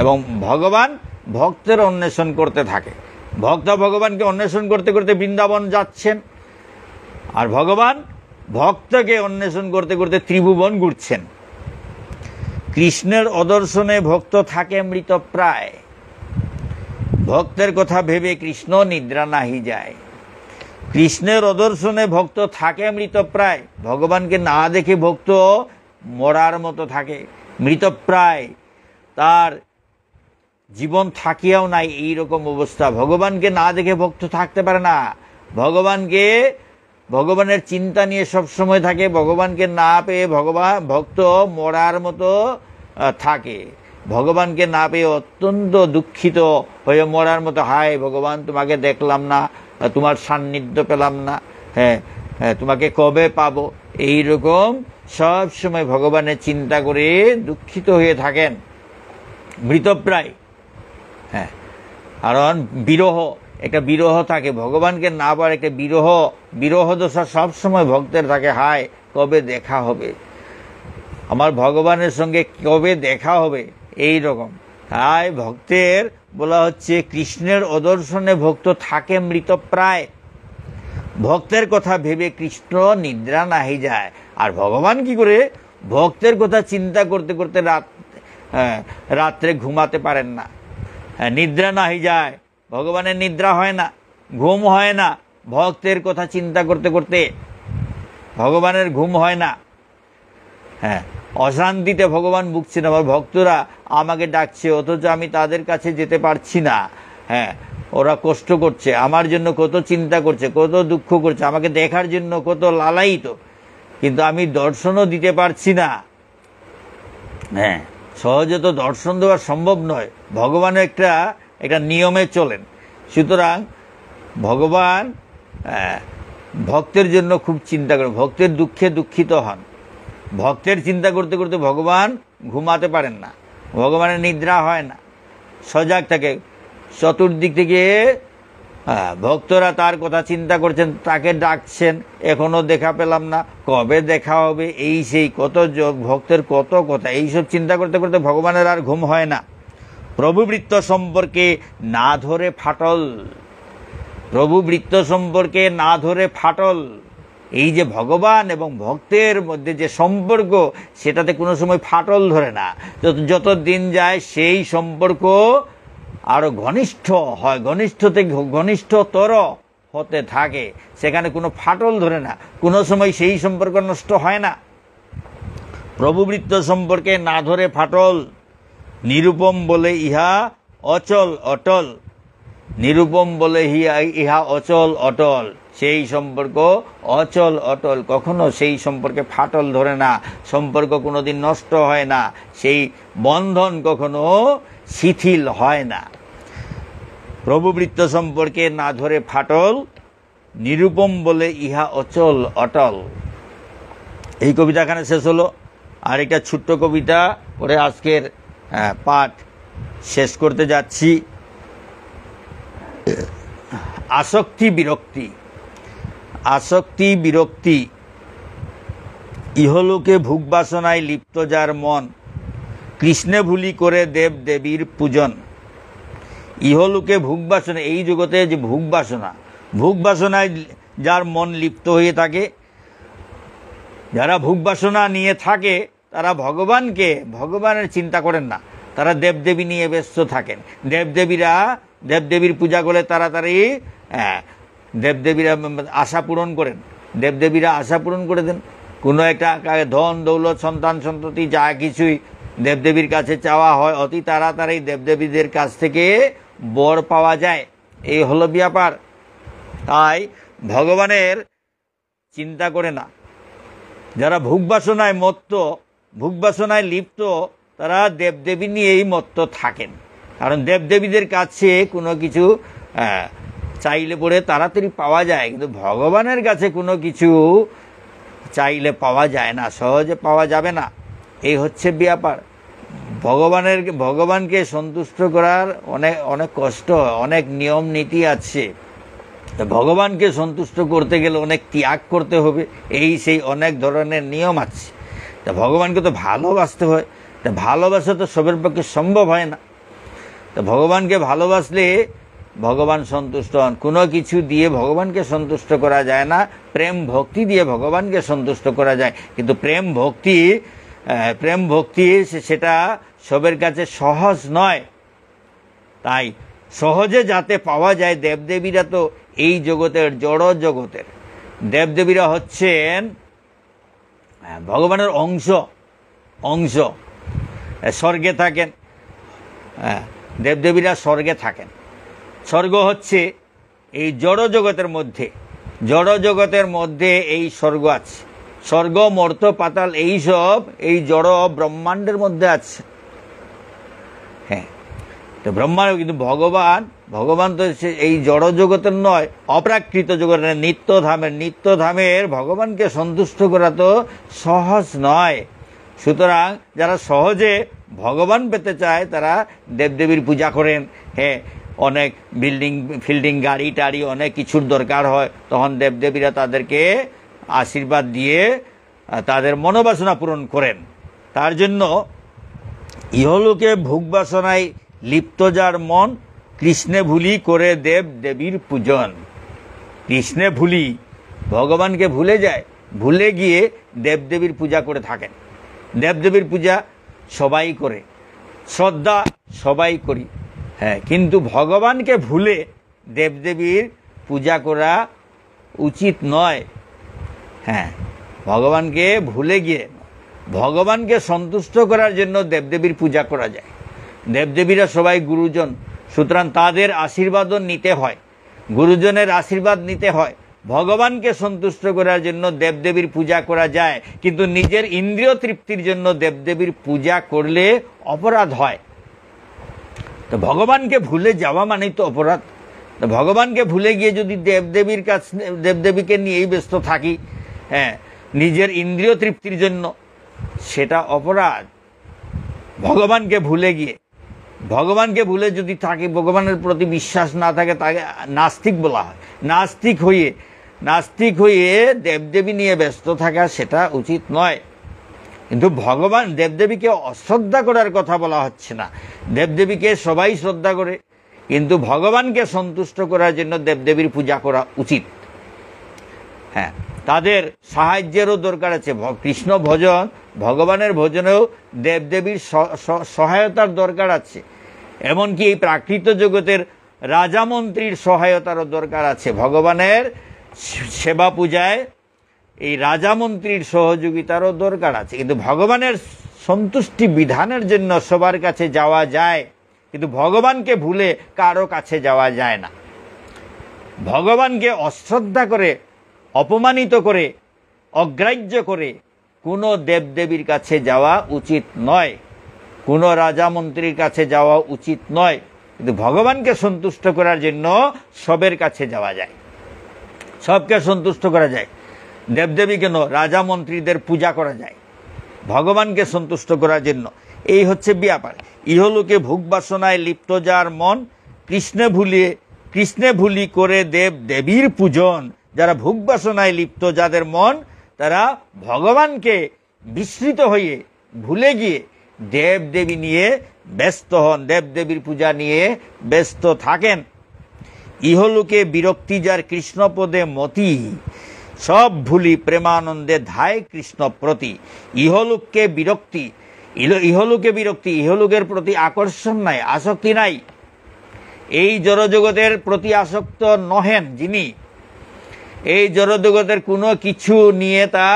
এবং ভগবান ভক্তের অন্বেষণ করতে থাকে। ভক্ত ভগবানকে অন্বেষণ করতে করতে বৃন্দাবন যাচ্ছেন, আর ভগবান ভক্তকে অন্বেষণ করতে করতে ত্রিভুবন ঘুরছেন। কৃষ্ণের অদর্শনে ভক্ত থাকে মৃতপ্রায়, ভক্তের কথা ভেবে কৃষ্ণ নিদ্রা নাহি যায়। কৃষ্ণের অদর্শনে ভক্ত থাকে মৃতপ্রায়, ভগবানকে না দেখে ভক্ত মরার মতো থাকে, মৃতপ্রায়, তার জীবন থাকিয়াও নাই, এইরকম অবস্থা। ভগবানকে না দেখে ভক্ত থাকতে পারে না, ভগবানের চিন্তা নিয়ে সব সময় থাকে। ভগবানকে না পেয়ে ভক্ত মরার মতো থাকে, ভগবানকে না পেয়ে অত্যন্ত দুঃখিত হয়ে মরার মতো, হায় ভগবান তোমাকে দেখলাম না, তোমার সান্নিধ্য পেলাম না, হ্যাঁ তোমাকে কবে পাবো, এইরকম সব সময় ভগবানের চিন্তা করে দুঃখিত হয়ে থাকেন, মৃতপ্রায়। হ্যাঁ, কারণ একটা বিরহ থাকে, ভগবানকে না পারে একটা বিরহ দশা সব সময় ভক্তের থাকে, হায় কবে দেখা হবে, আমার ভগবানের সঙ্গে কবে দেখা হবে, এই রকম। তাই ভক্তের বলা হচ্ছে কৃষ্ণের অদর্শনে ভক্ত থাকে মৃতপ্রায়, ভক্তের কথা ভেবে কৃষ্ণ নিদ্রা নাহি যায়। আর ভগবান কি করে, ভক্তের কথা চিন্তা করতে করতে রাত্রে ঘুমাতে পারেন না, নিদ্রা নাহি যায়, ভগবানের নিদ্রা হয় না, ঘুম হয় না, ভক্তের কথা চিন্তা করতে করতে ভগবানের ঘুম হয় না। হ্যাঁ, অশান্তিতে ভগবান ভুগছেন, আমার ভক্তরা আমাকে ডাকছে অথচ আমি তাদের কাছে যেতে পারছি না। হ্যাঁ, ওরা কষ্ট করছে, আমার জন্য কত চিন্তা করছে, কত দুঃখ করছে, আমাকে দেখার জন্য কত লালায়িত, কিন্তু আমি দর্শনও দিতে পারছি না। হ্যাঁ, সহজে তো দর্শন দেওয়া সম্ভব নয়, ভগবান একটা নিয়মে চলেন। সুতরাং ভগবান ভক্তের জন্য খুব চিন্তা করেন, ভক্তের দুঃখে দুঃখিত হন। ভক্তের চিন্তা করতে করতে ভগবান ঘুমাতে পারেন না, ভগবানের নিদ্রা হয় না, সজাগ থাকে। চতুর্দিক থেকে ভক্তরা তার কথা চিন্তা করছেন, তাকে ডাকছেন, এখনো দেখা পেলাম না, কবে দেখা হবে, এই সেই কত ভক্তের কত কথা, এইসব চিন্তা করতে করতে ভগবানের আর ঘুম হয় না। প্রভু বৃত্ত সম্পর্কে না ধরে ফাটল, প্রভু বৃত্ত সম্পর্কে না ধরে ফাটল। এই যে ভগবান এবং ভক্তের মধ্যে যে সম্পর্ক, সেটাতে কোনো সময় ফাটল ধরে না। যত দিন যায় সেই সম্পর্ক আরো ঘনিষ্ঠ হয়, ঘনিষ্ঠ থেকে ঘনিষ্ঠতর হতে থাকে, সেখানে কোনো ফাটল ধরে না, কোনো সময় সেই সম্পর্ক নষ্ট হয় না। প্রভুবৃত্ত সম্পর্কে না ধরে ফাটল। নিরুপম বলে ইহা অচল অটল, নিরুপম বলে ইহা অচল অটল, সেই সম্পর্ক অচল অটল, কখনো সেই সম্পর্কে ফাটল ধরে না, সম্পর্ক কোনোদিন নষ্ট হয় না, সেই বন্ধন কখনো শিথিল হয় না। প্রভুবৃত্ত সম্পর্কে না ধরে ফাটল, নিরুপম বলে ইহা অচল অটল। এই কবিতাখানে শেষ হলো। আর একটা ছোট্ট কবিতা পরে আজকের পাঠ শেষ করতে যাচ্ছি। আসক্তি বিরক্তি, আসক্তি বিরক্তি, ইহলোকে ভোগ বাসনায় লিপ্ত যার মন, কৃষ্ণে ভুলি করে দেব দেবীর পূজন। ইহলোকে ভোগ বাসনা, এই জগতে যে ভোগ বাসনা, ভোগ বাসনায় যার মন লিপ্ত হয়ে থাকে, যারা ভোগ বাসনা নিয়ে থাকে তারা ভগবানের চিন্তা করেন না, তারা দেবদেবী নিয়ে ব্যস্ত থাকেন। দেবদেবীর পূজা করে তাড়াতাড়ি দেবদেবীরা আশা পূরণ করেন, দেবদেবীরা আশা পূরণ করে দেন। কোনো একটা ধন দৌলত সন্তান সন্ততি যা কিছুই দেবদেবীর কাছে চাওয়া হয়, অতি তাড়াতাড়ি দেবদেবীদের কাছ থেকে বর পাওয়া যায়। এই হলো ব্যাপার। তাই ভগবানের চিন্তা করে না। যারা ভোগ বাসনায় মত্ত, ভোগ বাসনায় লিপ্ত, তারা দেবদেবী নিয়েই মত্ত থাকেন। কারণ দেবদেবীদের কাছে কোনো কিছু চাইলে পরে তাড়াতাড়ি পাওয়া যায়, কিন্তু ভগবানের কাছে কোনো কিছু চাইলে পাওয়া যায় না, সহজে পাওয়া যাবে না। এই হচ্ছে ব্যাপার। ভগবানকে সন্তুষ্ট করার অনেক কষ্ট, অনেক নিয়ম নীতি আছে। ভগবানকে সন্তুষ্ট করতে গেলে অনেক ত্যাগ করতে হবে, সেই অনেক ধরনের নিয়ম আছে। তা ভগবানকে তো ভালোবাসতে হয়, তা ভালোবাসা তো সবের পক্ষে সম্ভব হয় না। তো ভগবানকে ভালোবাসলে ভগবান সন্তুষ্ট হন। কোনো কিছু দিয়ে ভগবানকে সন্তুষ্ট করা যায় না, প্রেম ভক্তি দিয়ে ভগবানকে সন্তুষ্ট করা যায়। কিন্তু প্রেম ভক্তি সেটা সবের কাছে সহজ নয়। তাই সহজে যাতে পাওয়া যায়, দেবদেবীরা তো এই জগতের জড় জগতের, দেবদেবীরা হচ্ছেন ভগবানের অংশ। স্বর্গে থাকেন, দেবদেবীরা স্বর্গে থাকেন। স্বর্গ হচ্ছে এই জড় জগতের মধ্যে এই স্বর্গ আছে। স্বর্গ মর্ত পাতাল এইসব এই জড় ব্রহ্মাণ্ডের মধ্যে আছে। হ্যাঁ, তো ব্রহ্মাণ্ড, কিন্তু ভগবান তো এই জড় জগতের নয়, অপ্রাকৃত জগতের নিত্যধামের ভগবানকে সন্তুষ্ট করা তো সহজ নয়। সুতরাং যারা সহজে ভগবান পেতে চায় তারা দেবদেবীর পূজা করেন। হ্যাঁ, অনেক ফিল্ডিং গাড়ি টাড়ি অনেক কিছুর দরকার হয়, তখন দেবদেবীরা তাদেরকে আশীর্বাদ দিয়ে তাদের মনোবাসনা পূরণ করেন। তার জন্য ইহলোকে ভোগ বাসনায় লিপ্ত যার মন, কৃষ্ণে ভুলি করে দেব দেবীর পূজন। কৃষ্ণে ভুলি, ভগবানকে ভুলে যায়, ভুলে গিয়ে দেবদেবীর পূজা করে থাকেন। দেবদেবীর পূজা সবাই করে, শ্রদ্ধা সবাই করি, হ্যাঁ, কিন্তু ভগবানকে ভুলে দেবদেবীর পূজা করা উচিত নয়। হ্যাঁ, ভগবানকে ভুলে গিয়ে ভগবানকে সন্তুষ্ট করার জন্য দেবদেবীর পূজা করা যায়। দেবদেবীরা সবাই গুরুজন, সুতরাং তাদের আশীর্বাদও নিতে হয়, গুরুজনের আশীর্বাদ নিতে হয়। ভগবানকে সন্তুষ্ট করার জন্য দেবদেবীর পূজা করা যায়, কিন্তু নিজের ইন্দ্রিয় তৃপ্তির জন্য দেবদেবীর পূজা করলে অপরাধ হয়। তো ভগবানকে ভুলে যাওয়া মানেই তো অপরাধ। তো ভগবানকে ভুলে গিয়ে যদি দেবদেবীকে নিয়েই ব্যস্ত থাকি, হ্যাঁ, নিজের ইন্দ্রিয় তৃপ্তির জন্য, সেটা অপরাধ। ভগবানকে ভুলে যদি থাকি, ভগবানের প্রতি বিশ্বাস না থাকে, তাকে নাস্তিক বলা হয়। নাস্তিক হয়ে দেবদেবী নিয়ে ব্যস্ত থাকা সেটা উচিত নয়। কিন্তু দেবদেবীকে অশ্রদ্ধা করার কথা বলা হচ্ছে না। দেবদেবীকে সবাই শ্রদ্ধা করে, কিন্তু ভগবানকে সন্তুষ্ট করার জন্য দেবদেবীর পূজা করা উচিত। হ্যাঁ, তাদের সাহায্যেরও দরকার আছে। কৃষ্ণ ভজন, ভগবানের ভজনেও দেবদেবীর সহায়তার দরকার আছে। এমনকি এই প্রাকৃত জগতের রাজা মন্ত্রীর সহায়তারও দরকার আছে। ভগবানের সেবা পূজায় এই রাজা মন্ত্রীর সহযোগিতারও দরকার আছে। কিন্তু ভগবানের সন্তুষ্টি বিধানের জন্য সবার কাছে যাওয়া যায়, কিন্তু ভগবানকে ভুলে কারো কাছে যাওয়া যায় না। ভগবানকে অশ্রদ্ধা করে, অপমানিত করে, অগ্রাহ্য করে কোনো দেবদেবীর কাছে যাওয়া উচিত নয়, কোনো রাজা মন্ত্রীর কাছে যাওয়া উচিত নয়। কিন্তু ভগবানকে সন্তুষ্ট করার জন্য সবের কাছে যাওয়া যায়, সবকে সন্তুষ্ট করা যায়। দেবদেবী কেন, রাজা মন্ত্রীদের পূজা করা যায় ভগবানকে সন্তুষ্ট করার জন্য। এই হচ্ছে ব্যাপার। ইহলোকে ভোগ বাসনায় লিপ্ত যার মন, কৃষ্ণে ভুলি করে দেব দেবীর পূজন। যারা ভোগ বাসনায় লিপ্ত, যাদের মন, তারা ভগবানকে বিস্মৃত হয়ে ভুলে গিয়ে দেব দেবী নিয়ে ব্যস্ত হন, দেব দেবীর পূজা নিয়ে ব্যস্ত থাকেন। ইহলোকে বিরক্তি যার কৃষ্ণপদে মতি, সব ভুলি প্রেমানন্দে ধায় কৃষ্ণ প্রতি। ইহলোকে বিরক্তি, ইহলোকের প্রতি আকর্ষণ নাই, আসক্তি নাই। এই জড়জগতের প্রতি আসক্ত নহেন যিনি, এই জড়জগতের কোনো কিছু নিয়ে তা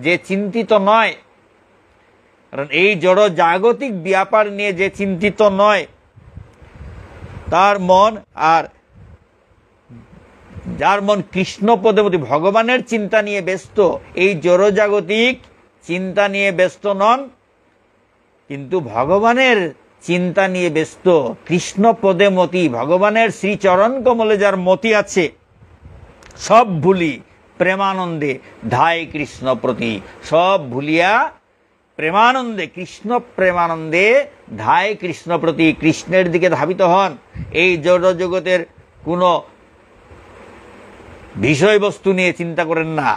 যে চিন্তিত নয়, কারণ এই জড় জাগতিক ব্যাপার নিয়ে যে চিন্তিত নয় তার মন, আর যার মন কৃষ্ণ পদে ভগবানের চিন্তা নিয়ে ব্যস্ত, এই জড়জাগতিক চিন্তা নিয়ে ব্যস্ত নন, কিন্তু ভগবানের চিন্তা নিয়ে ব্যস্ত, কৃষ্ণ পদে মতি, ভগবানের শ্রীচরণ কমলে যার মতি আছে, সব ভুলি প্রেমানন্দে ধায় কৃষ্ণ প্রতি। সব ভুলিয়া প্রেমানন্দে, কৃষ্ণ প্রেমানন্দে ধায় কৃষ্ণ প্রতি, কৃষ্ণের দিকে ধাবিত হন। এই জড়জগতের কোনো বিষয়বস্তু নিয়ে চিন্তা করেন না,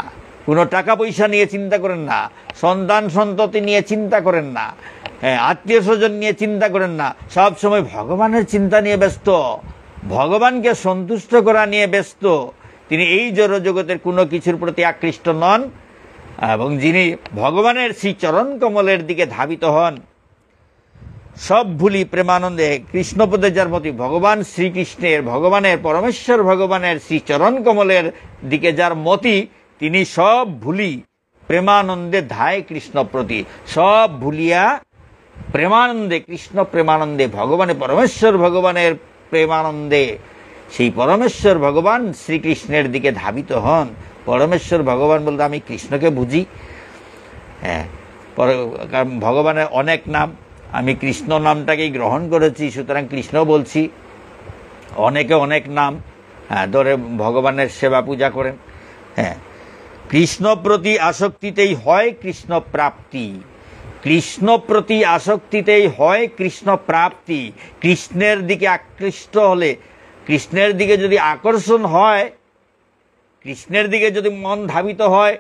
কোনো টাকা পয়সা নিয়ে চিন্তা করেন না, সন্তান সন্ততি নিয়ে চিন্তা করেন না, আত্মীয় স্বজন নিয়ে চিন্তা করেন না। সব সময় ভগবানের চিন্তা নিয়ে ব্যস্ত, ভগবানকে সন্তুষ্ট করা নিয়ে ব্যস্ত। তিনি এই জড়জগতের কোনো কিছুর প্রতি আকৃষ্ট নন, এবং যিনি ভগবানের শ্রীচরণ কমলের দিকে ধাবিত হন, সব ভুলি প্রেমানন্দে কৃষ্ণপদে যার মতি, ভগবান শ্রীকৃষ্ণের, ভগবানের পরমেশ্বর ভগবানের শ্রীচরণ কমলের দিকে যার মতি, তিনি সব ভুলি প্রেমানন্দে ধায় কৃষ্ণ প্রতি। সব ভুলিয়া প্রেমানন্দে, কৃষ্ণ প্রেমানন্দে, ভগবানের পরমেশ্বর ভগবানের প্রেমানন্দে, সেই পরমেশ্বর ভগবান শ্রীকৃষ্ণের দিকে ধাবিত হন। পরমেশ্বর ভগবান বলতে আমি কৃষ্ণকে বুঝি, কারণ ভগবানের অনেক নাম, আমি কৃষ্ণ নামটাকেই গ্রহণ করেছি, সুতরাং কৃষ্ণ বলছি। অনেকে অনেক নাম ধরে ভগবানের সেবা পূজা করেন। কৃষ্ণ প্রতি আসক্তিতেই হয় কৃষ্ণ প্রাপ্তি, কৃষ্ণ প্রতি আসক্তিতেই হয় কৃষ্ণ প্রাপ্তি। কৃষ্ণের দিকে আকৃষ্ট হলে, কৃষ্ণের দিকে যদি আকর্ষণ হয়, কৃষ্ণের দিকে যদি মন ধাবিত হয়,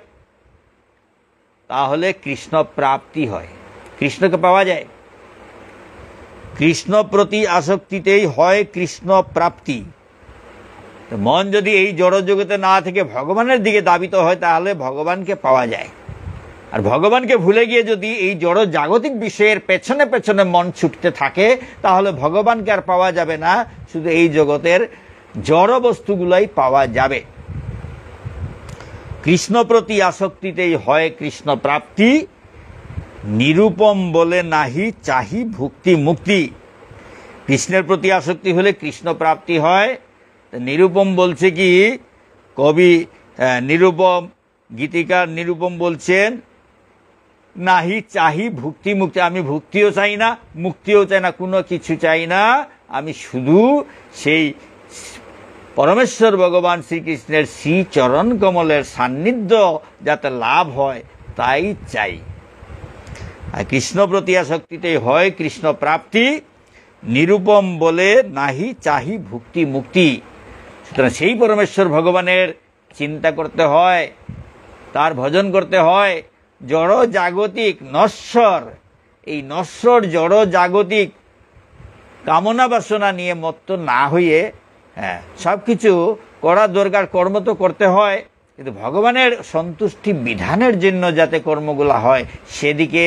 তাহলে কৃষ্ণ প্রাপ্তি হয়, কৃষ্ণকে পাওয়া যায়। কৃষ্ণ প্রতি আসক্তিতেই হয় কৃষ্ণ প্রাপ্তি। মন যদি এই জড়জগতে না থেকে ভগবানের দিকে ধাবিত হয়, তাহলে ভগবানকে পাওয়া যায়। আর ভগবানকে ভুলে গিয়ে যদি এই জড় জাগতিক বিষয়ের পেছনে পেছনে মন ছুটতে থাকে, তাহলে ভগবানকে আর পাওয়া যাবে না, শুধু এই জগতের জড় বস্তুগুলাই পাওয়া যাবে। কৃষ্ণ প্রতি আসক্তিতেই হয় কৃষ্ণ প্রাপ্তি, নিরূপম বলে নাহি চাহি ভুক্তি মুক্তি। কৃষ্ণের প্রতি আসক্তি হলে কৃষ্ণ প্রাপ্তি হয়। নিরূপম বলছে কি কবি, নিরূপম গীতিকার নিরূপম বলছেন, নাহি চাহি ভুক্তি মুক্তি, আমি ভুক্তিও চাই না, মুক্তিও চাই না, কোনো কিছু চাই না, আমি শুধু সেই পরমেশ্বর ভগবান শ্রীকৃষ্ণের শ্রীচরণ কমলের সান্নিধ্য যাতে লাভ হয় তাই চাই। আর কৃষ্ণ প্রতি আসক্তিতে হয় কৃষ্ণ প্রাপ্তি, নিরূপম বলে নাহি চাহি ভুক্তি মুক্তি। সুতরাং সেই পরমেশ্বর ভগবানের চিন্তা করতে হয়, তার ভজন করতে হয়। জড় জাগতিক নশ্বর, এই নশ্বর জড় জাগতিক কামনা বাসনা নিয়ে মত্ত না হয়ে, সব কিছু করার দরকার, কর্ম তো করতে হয়, কিন্তু ভগবানের সন্তুষ্টি বিধানের জন্য যাতে কর্মগুলো হয় সেদিকে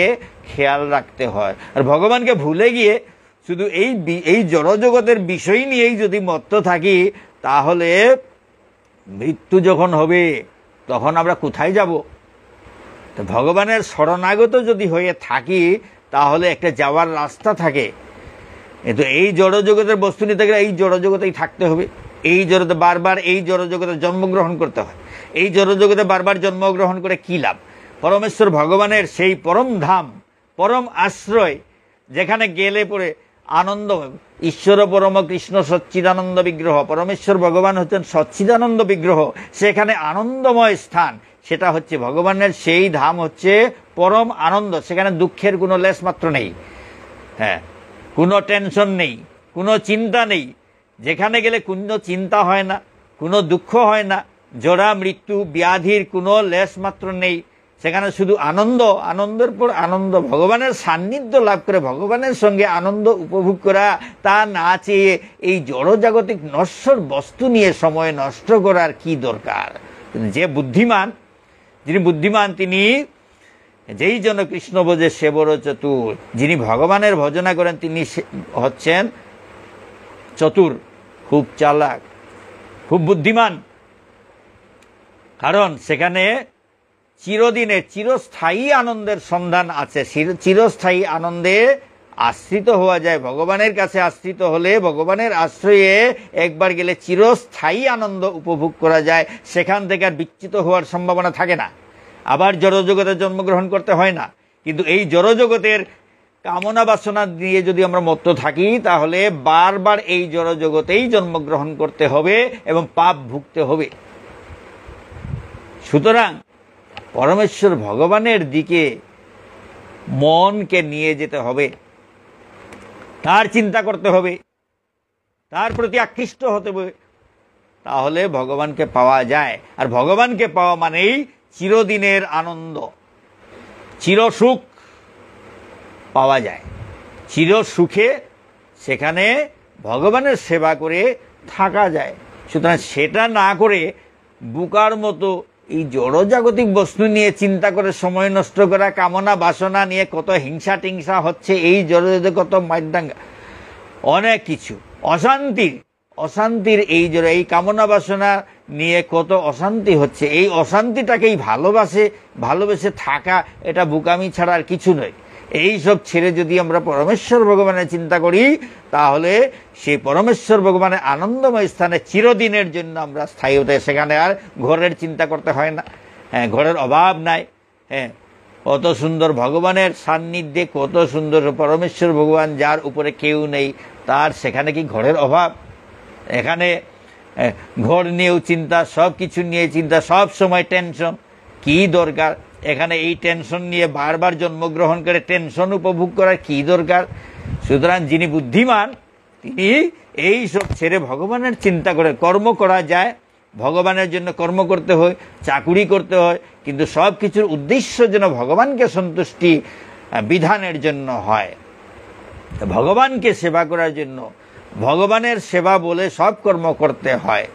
খেয়াল রাখতে হয়। আর ভগবানকে ভুলে গিয়ে শুধু এই জড়জগতের বিষয় নিয়েই যদি মত্ত থাকি, তাহলে মৃত্যু যখন হবে তখন আমরা কোথায় যাব? তো ভগবানের শরণাগত যদি হয়ে থাকি, তাহলে একটা যাওয়ার রাস্তা থাকে। কিন্তু এই জড়জগতের বস্তু নিতে গেলে এই জড়জগতেই থাকতে হবে। এই জড়তে বারবার এই জড়জগতে জন্মগ্রহণ করতে হয়। এই জড়জগতে বারবার জন্মগ্রহণ করে কী লাভ? পরমেশ্বর ভগবানের সেই পরম ধাম, পরম আশ্রয়, যেখানে গেলে পরে আনন্দ, ঈশ্বর পরম কৃষ্ণ সচ্চিদানন্দ বিগ্রহ, পরমেশ্বর ভগবান হচ্ছেন সচ্চিদানন্দ বিগ্রহ, সেখানে আনন্দময় স্থান, সেটা হচ্ছে ভগবানের সেই ধাম হচ্ছে পরম আনন্দ। সেখানে দুঃখের কোনো লেশ মাত্র নেই, হ্যাঁ, কোনো টেনশন নেই, কোনো চিন্তা নেই। যেখানে গেলে কোনো চিন্তা হয় না, কোনো দুঃখ হয় না, জরা মৃত্যু ব্যাধির কোনো লেশ মাত্র নেই। সেখানে শুধু আনন্দ, আনন্দের পর আনন্দ, ভগবানের সান্নিধ্য লাভ করে ভগবানের সঙ্গে আনন্দ উপভোগ করা, তা না চেয়ে এই জড়জাগতিক নশ্বর বস্তু নিয়ে সময় নষ্ট করার কি দরকার? যে বুদ্ধিমান, যিনি বুদ্ধিমান, তিনি যেই জন কৃষ্ণ বোঝে সে বড় চতুর। যিনি ভগবানের ভজনা করেন তিনি হচ্ছেন চতুর, খুব চালাক, খুব বুদ্ধিমান। কারণ সেখানে চিরদিনে চিরস্থায়ী আনন্দের সন্ধান আছে। চিরস্থায়ী আনন্দে আশ্রিত হওয়া যায়। ভগবানের কাছে আশ্রিত হলে, ভগবানের আশ্রয়ে একবার গেলে চিরস্থায়ী আনন্দ উপভোগ করা যায়। সেখান থেকে আর বিচ্যুত হওয়ার সম্ভাবনা থাকে না। আবার জড়জগতে জন্মগ্রহণ করতে হয় না। কিন্তু এই জড়জগতের কামনা বাসনা দিয়ে যদি আমরা মত্ত থাকি, তাহলে বারবার এই জড়জগতেই জন্মগ্রহণ করতে হবে এবং পাপ ভুগতে হবে। সুতরাং পরমেশ্বর ভগবানের দিকে মনকে নিয়ে যেতে হবে, তার চিন্তা করতে হবে, তার প্রতি আকৃষ্ট হতে হবে, তাহলে ভগবানকে পাওয়া যায়। আর ভগবানকে পাওয়া মানেই চিরদিনের আনন্দ, চিরসুখ পাওয়া যায়। চিরসুখে সেখানে ভগবানের সেবা করে থাকা যায়। সুতরাং সেটা না করে বুকার মতো এই জড়জাগতিক বস্তু নিয়ে চিন্তা করে সময় নষ্ট করা, কামনা বাসনা নিয়ে কত হিংসা টিংসা হচ্ছে, এই জড়জগতে কত মাইদাঙ্গা, অনেক কিছু অশান্তির এই জড়, এই কামনা বাসনা নিয়ে কত অশান্তি হচ্ছে। এই অশান্তিটাকেই ভালোবেসে থাকা, এটা বোকামি ছাড়া আর কিছু নয়। এই সব ছেড়ে যদি আমরা পরমেশ্বর ভগবানের চিন্তা করি, তাহলে সেই পরমেশ্বর ভগবানের আনন্দময় স্থানে চিরদিনের জন্য আমরা স্থায়ী হতে, সেখানে আর ঘরের চিন্তা করতে হয় না, হ্যাঁ, ঘরের অভাব নাই। হ্যাঁ, কত সুন্দর ভগবানের সান্নিধ্যে, কত সুন্দর পরমেশ্বর ভগবান, যার উপরে কেউ নেই, তার সেখানে কি ঘরের অভাব? এখানে ঘর নিয়েও চিন্তা, সব কিছু নিয়ে চিন্তা, সব সময় টেনশন, কি দরকার? এখানে এই টেনশন নিয়ে বারবার জন্মগ্রহণ করে টেনশন উপভোগ করার কি দরকার? সুতরাং যিনি বুদ্ধিমান, তিনি এই সব ছেড়ে ভগবানের চিন্তা করে কর্ম করা যায়। ভগবানের জন্য কর্ম করতে হয়, চাকুরি করতে হয়, কিন্তু সব কিছুর উদ্দেশ্য যেন ভগবানকে সন্তুষ্টি বিধানের জন্য হয়, ভগবানকে সেবা করার জন্য, ভগবানের সেবা বলে সব কর্ম করতে হয়।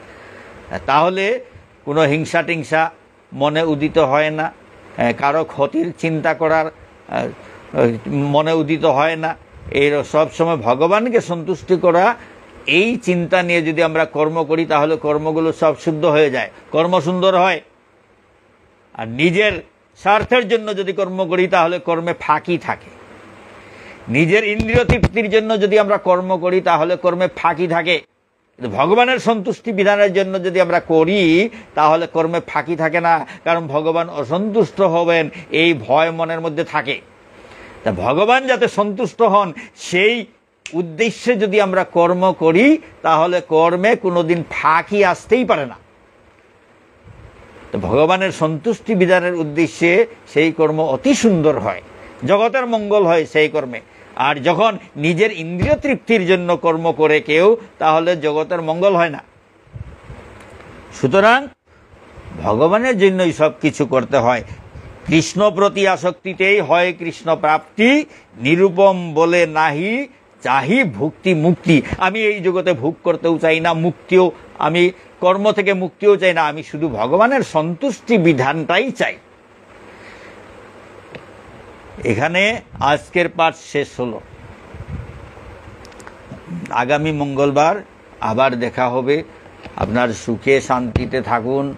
তাহলে কোনো হিংসা টিংসা মনে উদিত হয় না, কারো ক্ষতির চিন্তা করার মনে উদিত হয় না। এর সব সময় ভগবানকে সন্তুষ্টি করা, এই চিন্তা নিয়ে যদি আমরা কর্ম করি, তাহলে কর্মগুলো সব শুদ্ধ হয়ে যায়, কর্ম সুন্দর হয়। আর নিজের স্বার্থের জন্য যদি কর্ম করি, তাহলে কর্মে ফাঁকি থাকে। নিজের ইন্দ্রিয় তৃপ্তির জন্য যদি আমরা কর্ম করি, তাহলে কর্মে ফাঁকি থাকে। ভগবানের সন্তুষ্টি বিধানের জন্য যদি আমরা করি, তাহলে কর্মে ফাঁকি থাকে না, কারণ ভগবান অসন্তুষ্ট হবেন এই ভয় মনের মধ্যে থাকে। তা ভগবান যাতে সন্তুষ্ট হন, সেই উদ্দেশ্যে যদি আমরা কর্ম করি, তাহলে কর্মে কোনোদিন ফাঁকি আসতেই পারে না। তো ভগবানের সন্তুষ্টি বিধানের উদ্দেশ্যে সেই কর্ম অতি সুন্দর হয়, জগতের মঙ্গল হয় সেই কর্মে। আর যখন নিজের ইন্দ্রিয় তৃপ্তির জন্য কর্ম করে কেউ, তাহলে জগতের মঙ্গল হয় না। সুতরাং ভগবানের জন্যই সব কিছু করতে হয়। কৃষ্ণ প্রতি আসক্তিতেই হয় কৃষ্ণ প্রাপ্তি, নিরূপম বলে নাহি চাহি ভুক্তি মুক্তি। আমি এই জগতে ভোগ করতেও চাই না, মুক্তিও, আমি কর্ম থেকে মুক্তিও চাই না, আমি শুধু ভগবানের সন্তুষ্টি বিধানটাই চাই। এখানে আজকের পাঠ শেষ হলো। আগামী মঙ্গলবার আবার দেখা হবে। আপনার সুখে শান্তিতে থাকুন।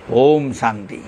ওম শান্তি।